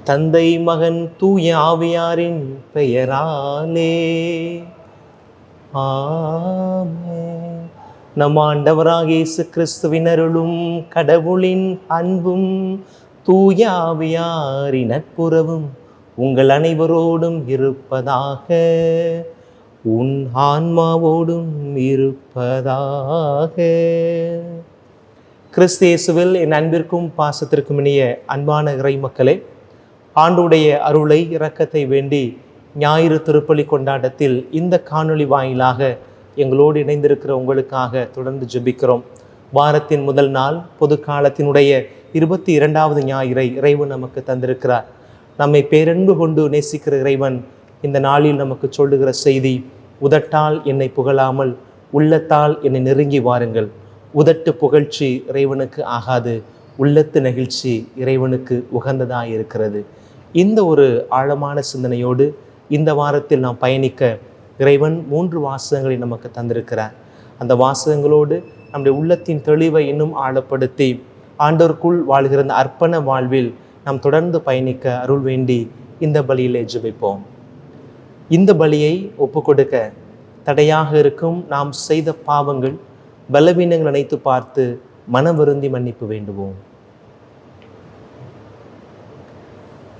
தந்தை மகன் தூய ஆவியாரின் பெயராலே ஆமென். நம் ஆண்டவராகிய இயேசு கிறிஸ்துவின் அருளும் கடவுளின் அன்பும் தூய ஆவியாரின் நட்புறவும் உங்கள் அனைவரோடும் இருப்பதாக. உன் ஆன்மாவோடும் இருப்பதாக. கிறிஸ்து இயேசுவில் என் அன்பிற்கும் பாசத்திற்கும் இனிய அன்பான இறை மக்களே, ஆண்டுடைய அருளை இரக்கத்தை வேண்டி ஞாயிறு திருப்பலி கொண்டாட்டத்தில் இந்த காணொளி வாயிலாக எங்களோடு இணைந்திருக்கிற உங்களுக்காக தொடர்ந்து ஜெபிக்கிறோம். வாரத்தின் முதல் நாள் பொது காலத்தினுடைய 22வது ஞாயிறை இறைவன் நமக்கு தந்திருக்கிறார். நம்மை பேரன்பு கொண்டு நேசிக்கிற இறைவன் இந்த நாளில் நமக்கு சொல்லுகிற செய்தி, உதட்டால் என்னை புகழாமல் உள்ளத்தால் என்னை நெருங்கி வாருங்கள். உதட்டு புகழ்ச்சி இறைவனுக்கு ஆகாது, உள்ளத்து நெகிழ்ச்சி இறைவனுக்கு உகந்ததாக இருக்கிறது. இந்த ஒரு ஆழமான சிந்தனையோடு இந்த வாரத்தில் நாம் பயணிக்க இறைவன் 3 வாசகங்களை நமக்கு தந்திருக்கிறார். அந்த வாசகங்களோடு நம்முடைய உள்ளத்தின் தெளிவை இன்னும் ஆழப்படுத்தி ஆண்டவருக்குள் வாழ்கிற அந்த அர்ப்பண வாழ்வில் நாம் தொடர்ந்து பயணிக்க அருள் வேண்டி இந்த பலியிலே ஜெபிப்போம். இந்த பலியை ஒப்புக்கொடுக்க தடையாக இருக்கும் நாம் செய்த பாவங்கள், பலவீனங்கள் அனைத்து பார்த்து மனவருந்தி மன்னிப்பு வேண்டுவோம்.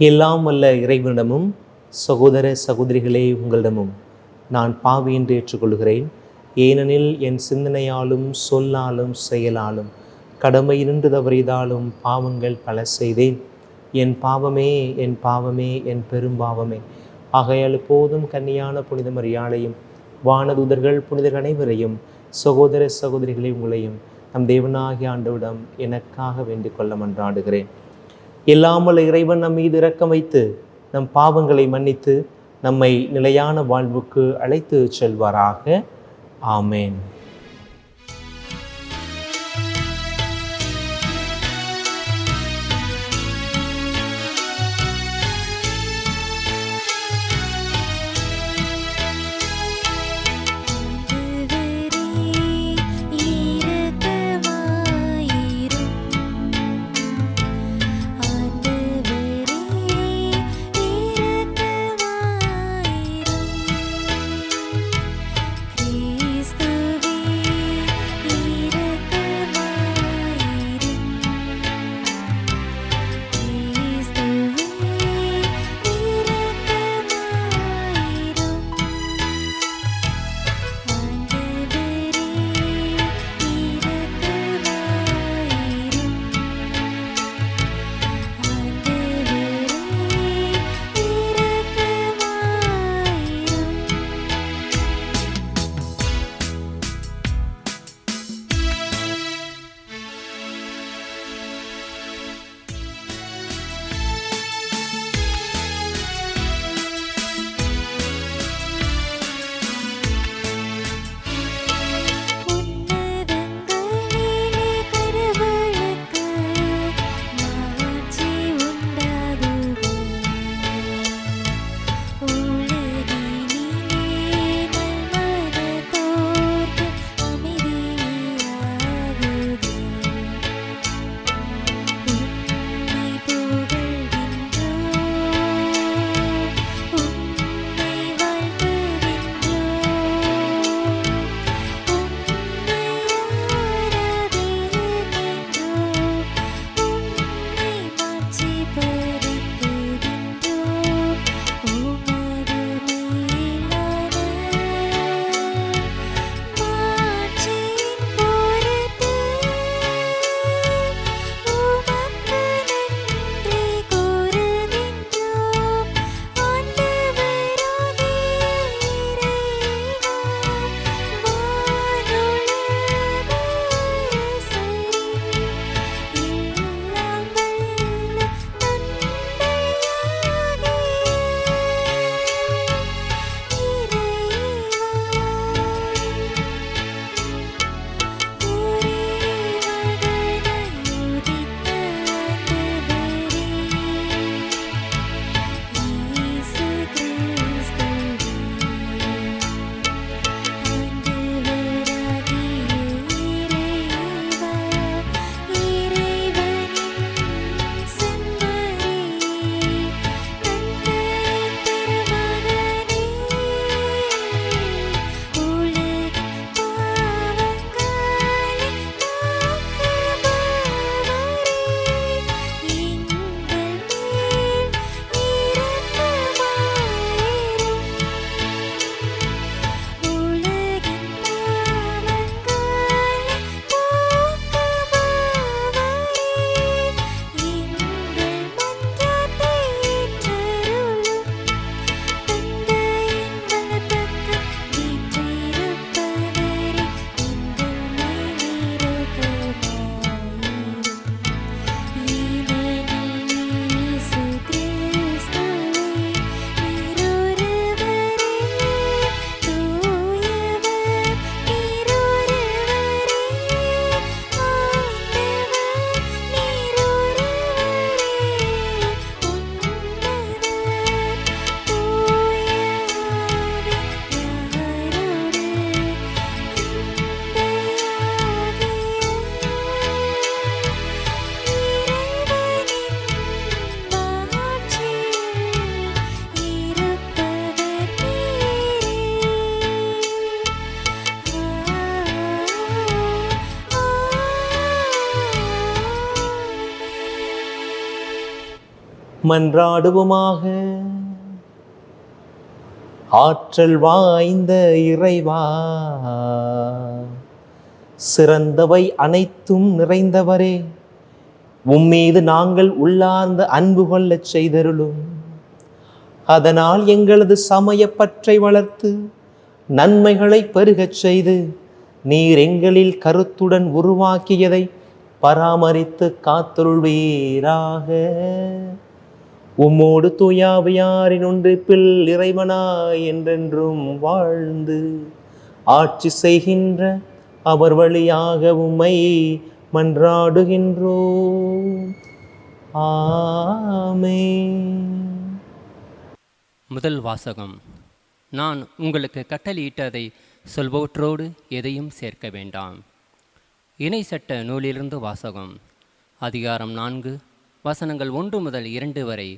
எல்லாம் வல்ல இறைவனிடமும் சகோதர சகோதரிகளே உங்களிடமும் நான் பாவி என்று ஏற்றுக்கொள்கிறேன். ஏனெனில் என் சிந்தனையாலும் சொல்லாலும் செயலாலும் கடமையினின்று தவறியதாலும் பாவங்கள் பல செய்தேன். என் பாவமே என் பாவமே என் பெரும்பாவமே. ஆகையால் எப்போதும் கன்னியான புனித மரியாளையும் வானதூதர்கள் புனிதர் அனைவரையும் சகோதர சகோதரிகளை உங்களையும் நம் தேவனாகிய ஆண்டவரிடம் எனக்காக வேண்டிக் கொள்ள மன்றாடுகிறேன். எல்லாமல் இறைவன் நம் மீது இரக்கம் வைத்து நம் பாவங்களை மன்னித்து நம்மை நிலையான வாழ்வுக்கு அழைத்து செல்வாராக. ஆமேன். கிறிஸ்துவே மன்றாடுவோமாக. ஆற்றல் வாய்ந்த இறைவா, சிறந்தவை அனைத்தும் நிறைந்தவரே, உம்மீது நாங்கள் உள்ளார்ந்த அன்பு கொள்ளச் செய்தருளும். அதனால் எங்களது சமயப்பற்றை வளர்த்து நன்மைகளை பெருகச் செய்து நீர் எங்களில் கருத்துடன் உருவாக்கியதை பராமரித்து காத்தருள்வீராக. உம்மோடு தூயாவியாரின் ஒன்றிப்பில் இறைவனாய் என்றென்றும் வாழ்ந்து ஆட்சி செய்கின்ற அவர் வழியாக உம்மை மன்றாடுகின்றோம். ஆமென். முதல் வாசகம். நான் உங்களுக்கு கட்டளையிட்டதை சொல்பவற்றோடு எதையும் சேர்க்க வேண்டாம். இணை சட்ட நூலிலிருந்து வாசகம். அதிகாரம் 4, வசனங்கள் 1 முதல் 2 வரை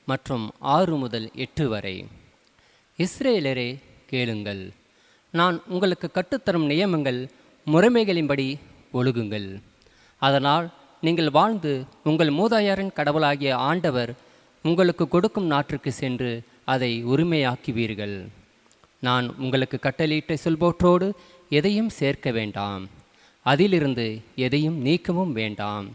மற்றும் 6 முதல் 8 வரை. இஸ்ரேலரே, கேளுங்கள். நான் உங்களுக்கு கற்றுத்தரும் நியமங்கள் முறைமைகளின்படி ஒழுகுங்கள். அதனால் நீங்கள் வாழ்ந்து உங்கள் மூதாயாரின் கடவுளாகிய ஆண்டவர் உங்களுக்கு கொடுக்கும் நாட்டிற்கு சென்று அதை உரிமையாக்குவீர்கள். நான் உங்களுக்கு கட்டளையிட்ட சொல்பவற்றோடு எதையும் சேர்க்க வேண்டாம், அதிலிருந்து எதையும் நீக்கவும் வேண்டாம்.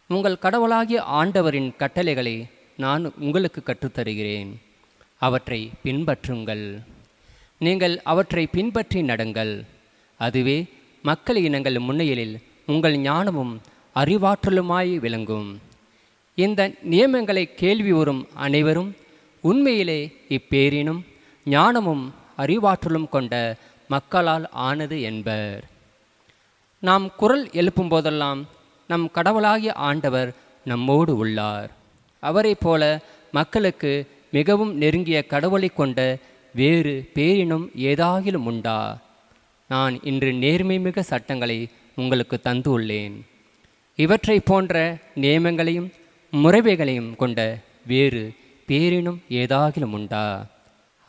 உங்கள் கடவுளாகிய ஆண்டவரின் கட்டளைகளை நான் உங்களுக்கு கற்றுத்தருகிறேன். அவற்றை பின்பற்றுங்கள். நீங்கள் அவற்றை பின்பற்றி நடங்கள். அதுவே மக்கள் இனங்கள் முன்னிலையில் உங்கள் ஞானமும் அறிவாற்றலுமாய் விளங்கும். இந்த நியமங்களை கேள்வி வரும் அனைவரும் உண்மையிலே இப்பேரினும் ஞானமும் அறிவாற்றலும் கொண்ட மக்களால் ஆனது என்பர். நாம் குரல் எழுப்பும் போதெல்லாம் நம் கடவுளாகிய ஆண்டவர் நம்மோடு உள்ளார். அவரை போல மக்களுக்கு மிகவும் நெருங்கிய கடவுளை கொண்ட வேறு பேரினும் ஏதாகிலும் உண்டா? நான் இன்று நேர்மைமிக சட்டங்களை உங்களுக்கு தந்து உள்ளேன். இவற்றை போன்ற நியமங்களையும் முறைமைகளையும் கொண்ட வேறு பேரினும் ஏதாகிலும் உண்டா?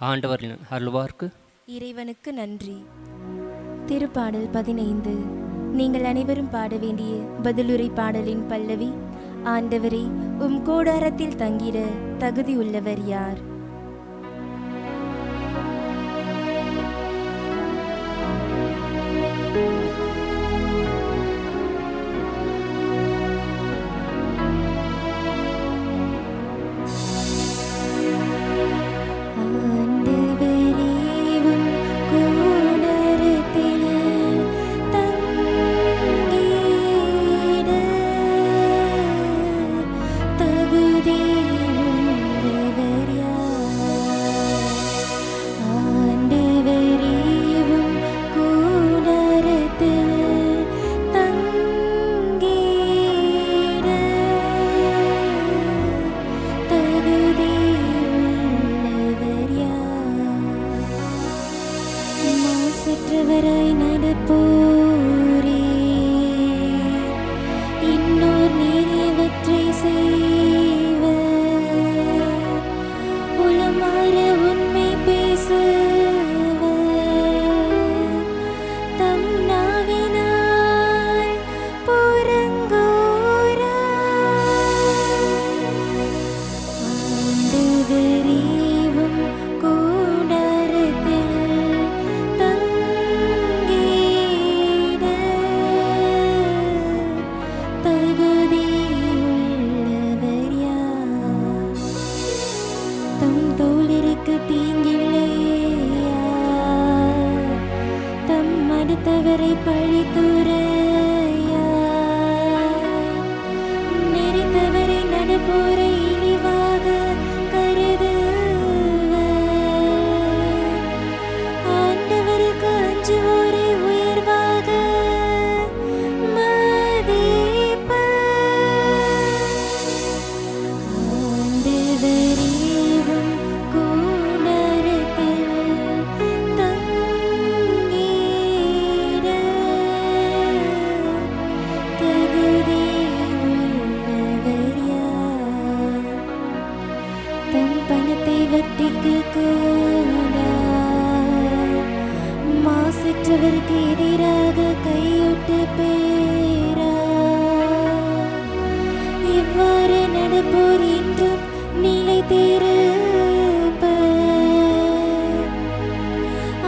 ஆண்டவரின் அருள்வார்க்கு. இறைவனுக்கு நன்றி. திருப்பாடல் 15. நீங்கள் அனைவரும் பாட வேண்டிய பதிலுரை பாடலின் பல்லவி. ஆண்டவரே, உம் கூடாரத்தில் தங்கிட தகுதியுள்ளவர் யார்?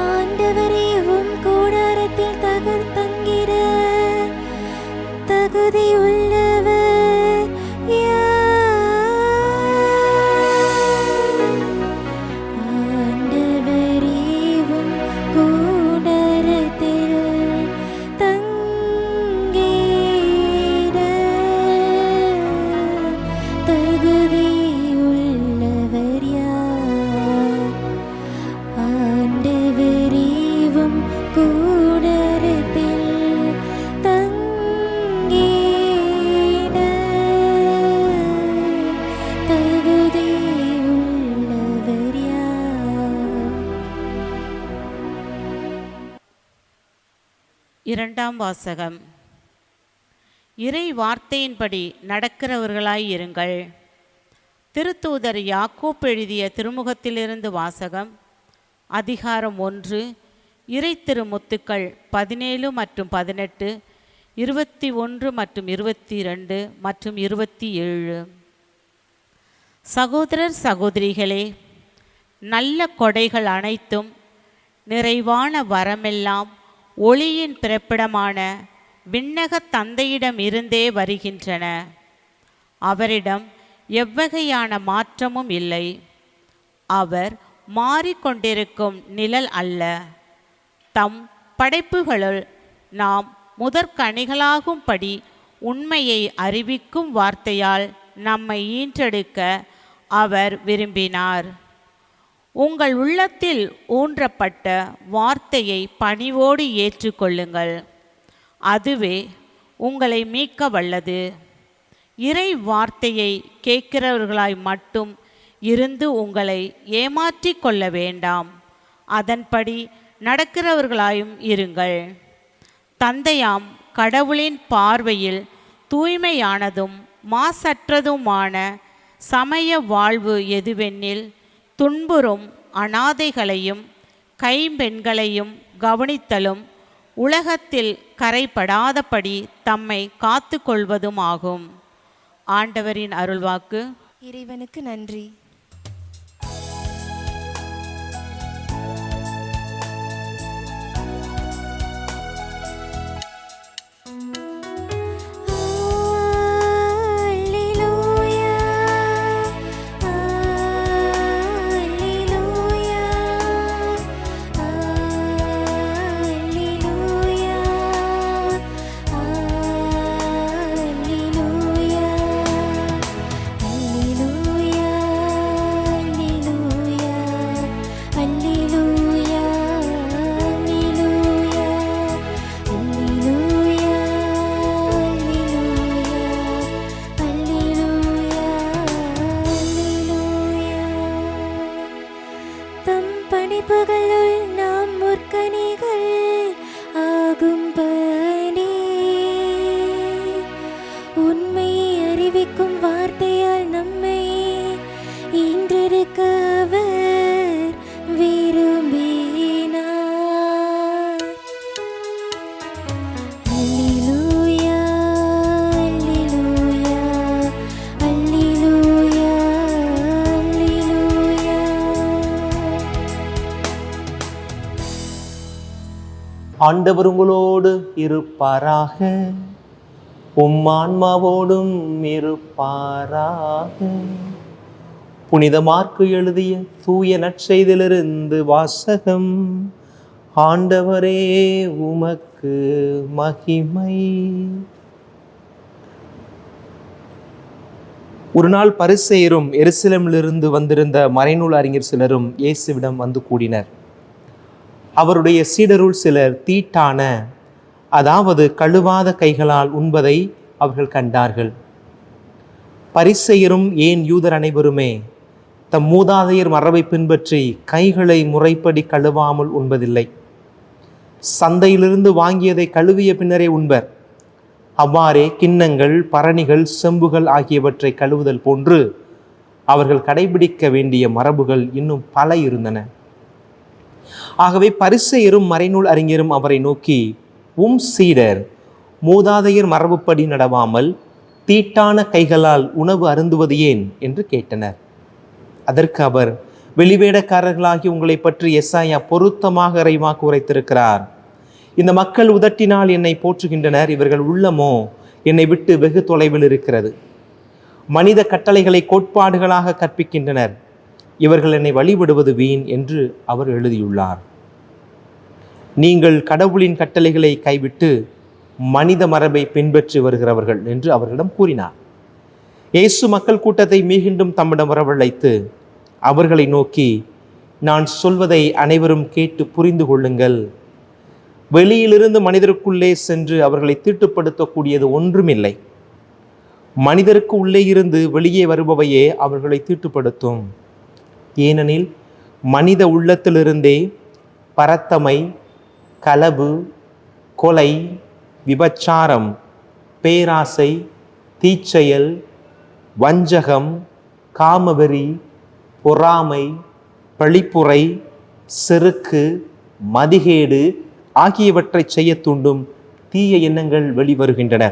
ஆண்டவரே உம் கூடாரத்தில் தங்கிட தகுதி உள்ளவர் ஆண்டவரே உம் கூடாரத்தில் தங்கிட தகுதி உள்ளவர் ஆண்டவரே உம் கூடாரத்தில் தங்கிட தகுதி உள்ளவர் இரண்டாம் வாசகம். இறை வார்த்தையின்படி நடக்கிறவர்களாய் இருங்கள். திருத்தூதர் யாக்கோப்பு எழுதிய திருமுகத்திலிருந்து வாசகம். அதிகாரம் 1, இறை திருமுத்துக்கள் 17 மற்றும் 18, 21 மற்றும் 22 மற்றும் 27. சகோதரர் சகோதரிகளே, நல்ல கொடைகள் அனைத்தும் நிறைவான வரமெல்லாம் ஒளியின் பிறப்பிடமான விண்ணக தந்தையிடம் இருந்தே வருகின்றன. அவரிடம் எவ்வகையான மாற்றமும் இல்லை. அவர் மாறிக்கொண்டிருக்கும் நிழல் அல்ல. தம் படைப்புகளுள் நாம் முதற்கனிகளாகும்படி உண்மையை அறிவிக்கும் வார்த்தையால் நம்மை ஈன்றெடுக்க அவர் விரும்பினார். உங்கள் உள்ளத்தில் ஊன்றப்பட்ட வார்த்தையை பணிவோடு ஏற்றுக்கொள்ளுங்கள். அதுவே உங்களை மீட்க வல்லது. இறை வார்த்தையை கேட்கிறவர்களாய் மட்டும் இருந்து உங்களை ஏமாற்றிக் கொள்ள வேண்டாம். அதன்படி நடக்கிறவர்களாயும் இருங்கள். தந்தையாம் கடவுளின் பார்வையில் தூய்மையானதும் மாசற்றதுமான சமய வாழ்வு எதுவெனில், துன்புறும் அனாதைகளையும் கைம்பெண்களையும் கவனித்தலும் உலகத்தில் கரைபடாதபடி தம்மை காத்து கொள்வதுமாகும். ஆண்டவரின் அருள்வாக்கு. இறைவனுக்கு நன்றி. படைப்புகளுள் நாம் முற்கனிகள் ஆகும்படி உண்மையை அறிவிக்கும் வார்த்தையால் நம்மை ஈன்றெடுக்க அவர் விரும்பினார். அல்லேலூயா, அல்லேலூயா, அல்லேலூயா, அல்லேலூயா. ஆண்டவர் உங்களோடு இருப்பாராக, உம் ஆன்மாவோடும் இருப்பாராக. புனித மார்க்கு எழுதிய தூய நற்செய்தியிலிருந்து வாசகம். ஆண்டவரே உமக்கு மகிமை. ஒரு நாள் பரிசேயரும் எருசலேமிலிருந்து வந்திருந்த மறைநூல் அறிஞர் சிலரும் இயேசுவிடம் வந்து கூடினர். அவருடைய சீடருள் சிலர் தீட்டான, அதாவது கழுவாத கைகளால் உண்பதை அவர்கள் கண்டார்கள். பரிசேயரும் ஏன் யூதர் அனைவருமே தம் மூதாதையர் மரபை பின்பற்றி கைகளை முறைப்படி கழுவாமல் உண்பதில்லை. சந்தையிலிருந்து வாங்கியதை கழுவிய பின்னரே உண்பர். அவ்வாறே கிண்ணங்கள், பரணிகள், செம்புகள் ஆகியவற்றை கழுவுதல் போன்று அவர்கள் கடைபிடிக்க வேண்டிய மரபுகள் இன்னும் பல இருந்தன. ஆகவே பரிசேயரும் மறைநூல் அறிஞரும் அவரை நோக்கி, உம் சீடர் மூதாதையர் மரபுப்படி நடவாமல் தீட்டான கைகளால் உணவு அருந்துவது ஏன் என்று கேட்டனர். அதற்கு அவர், வெளிவேடக்காரர்களாகி உங்களை பற்றி எசாயா பொருத்தமாக இறைவாக்கு உரைத்திருக்கிறார். இந்த மக்கள் உதட்டினால் என்னை போற்றுகின்றனர், இவர்கள் உள்ளமோ என்னை விட்டு வெகு தொலைவில் இருக்கிறது. மனித கட்டளைகளை கோட்பாடுகளாக கற்பிக்கின்றனர், இவர்கள் என்னை வழிபடுவது வீண் என்று அவர் எழுதியுள்ளார். நீங்கள் கடவுளின் கட்டளைகளை கைவிட்டு மனித மரபை பின்பற்றி வருகிறவர்கள் என்று அவர்களிடம் கூறினார். இயேசு மக்கள் கூட்டத்தை மீண்டும் தம்மிடம் வரவழைத்து அவர்களை நோக்கி, நான் சொல்வதை அனைவரும் கேட்டு புரிந்து கொள்ளுங்கள். வெளியிலிருந்து மனிதருக்குள்ளே சென்று அவர்களை தீட்டுப்படுத்தக்கூடியது ஒன்றுமில்லை. மனிதருக்கு உள்ளே இருந்து வெளியே வருபவையே அவர்களை தீட்டுப்படுத்தும். ஏனெனில் மனித உள்ளத்திலிருந்தே பரத்தமை, களவு, கொலை, விபச்சாரம், பேராசை, தீச்செயல், வஞ்சகம், காமவெறி, பொறாமை, பழிப்புரை, செருக்கு, மதிகேடு ஆகியவற்றை செய்ய தூண்டும் தீய எண்ணங்கள் வெளிவருகின்றன.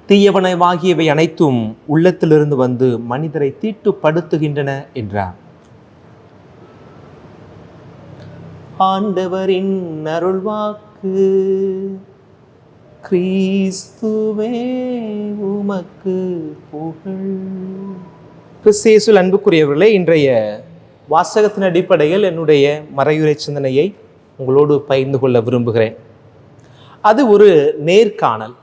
தீயவனவாகியவை அனைத்தும் உள்ளத்திலிருந்து வந்து மனிதரை தீட்டுப்படுத்துகின்றன என்றார். ஆண்டவரின் அருள்வாக்கு. கிறிஸ்துவே உமக்கு புகழ். கிறிஸ்து அன்புக்குரியவர்களே, இன்றைய வாசகத்தின் அடிப்படையில் என்னுடைய மறையுரை சிந்தனையை உங்களோடு பகிர்ந்து கொள்ள விரும்புகிறேன். அது ஒரு நேர்காணல்,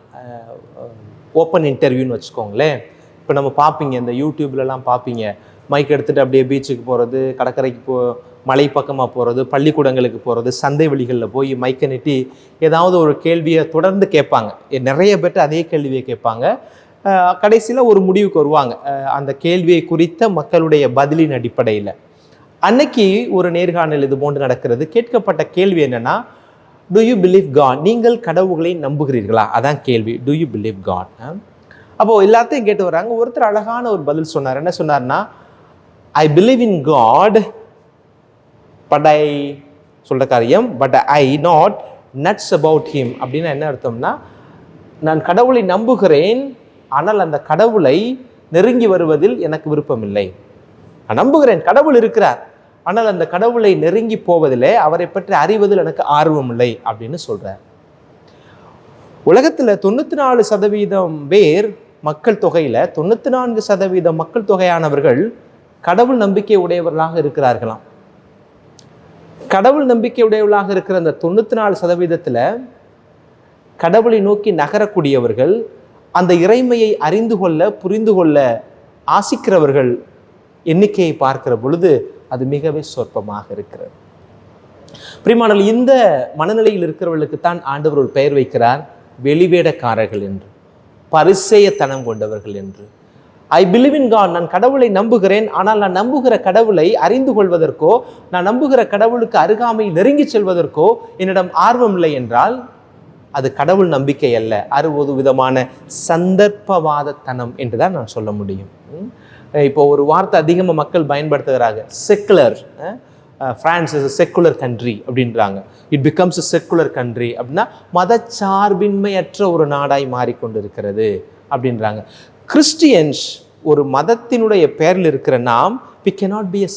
ஓப்பன் இன்டர்வியூன்னு வச்சுக்கோங்களேன். இப்போ நம்ம பார்ப்பீங்க, இந்த யூடியூப்லலாம் பார்ப்பீங்க, மைக் எடுத்துகிட்டு அப்படியே பீச்சுக்கு போகிறது, கடற்கரைக்கு மலை பக்கமாக போகிறது, பள்ளிக்கூடங்களுக்கு போகிறது, சந்தை வெளிகளில் போய் மைக்கை நீட்டி ஏதாவது ஒரு கேள்வியை தொடர்ந்து கேட்பாங்க. நிறைய பேர்ட்டு அதே கேள்வியை கேட்பாங்க. கடைசியில் ஒரு முடிவுக்கு வருவாங்க, அந்த கேள்வியை குறித்த மக்களுடைய பதிலின் அடிப்படையில். அன்னைக்கு ஒரு நேர்காணல் இது போன்று நடக்கிறது. கேட்கப்பட்ட கேள்வி என்னன்னா, டு யூ பிலீவ் காட்? நீங்கள் கடவுளை நம்புகிறீர்களா? அதான் கேள்வி. Do you believe God? அப்போது எல்லாத்தையும் கேட்டு வர்றாங்க. ஒருத்தர் அழகான ஒரு பதில் சொன்னார். என்ன சொன்னார்னா, I believe in God but I சொல்கிற காரியம் but I not nuts about him. அப்படின்னா என்ன அர்த்தம்னா, நான் கடவுளை நம்புகிறேன், ஆனால் அந்த கடவுளை நெருங்கி வருவதில் எனக்கு விருப்பமில்லை. நான் நம்புகிறேன், கடவுள் இருக்கிறார், ஆனால் அந்த கடவுளை நெருங்கி போவதிலே, அவரை பற்றி அறிவதில் எனக்கு ஆர்வம் இல்லை அப்படின்னு சொல்றார். உலகத்தில் 94% பேர் மக்கள் தொகையில் 94% மக்கள் தொகையானவர்கள் கடவுள் நம்பிக்கை உடையவர்களாக இருக்கிறார்களாம். கடவுள் நம்பிக்கை உடையவர்களாக இருக்கிற அந்த 94%த்தில் கடவுளை நோக்கி நகரக்கூடியவர்கள், அந்த இறைமையை அறிந்து கொள்ள புரிந்து கொள்ள ஆசிக்கிறவர்கள் எண்ணிக்கையை பார்க்கிற பொழுது அது மிகவே சொற்பமாக இருக்கிறது. பிரியமானவர்களே, இந்த மனநிலையில் இருக்கிறவர்களுக்குத்தான் ஆண்டவர் ஒரு பெயர் வைக்கிறார், வெளிவேடக்காரர்கள் என்று, பரிசேயத்தனம் கொண்டவர்கள் என்று. ஐ பிலீவ் இன் காட், நான் கடவுளை நம்புகிறேன், ஆனால் நான் நம்புகிற கடவுளை அறிந்து கொள்வதற்கோ, நான் நம்புகிற கடவுளுக்கு அருகாமை நெருங்கி செல்வதற்கோ என்னிடம் ஆர்வம் இல்லை என்றால் அது கடவுள் நம்பிக்கை அல்ல, அது ஒரு விதமான சந்தர்ப்பவாதத்தனம் என்று தான் நான் சொல்ல முடியும். இப்போ ஒரு வார்த்தை அதிகமாக மக்கள் பயன்படுத்துகிறாங்க, secular. France is a secular country அப்படின்றாங்க. It becomes a secular country அப்படின்னா மதச்சார்பின்மையற்ற ஒரு நாடாய் மாறிக்கொண்டிருக்கிறது அப்படின்றாங்க. கிறிஸ்டியன்ஸ் ஒரு மதத்தினுடைய பெயரில் இருக்கிற நாம், we cannot be a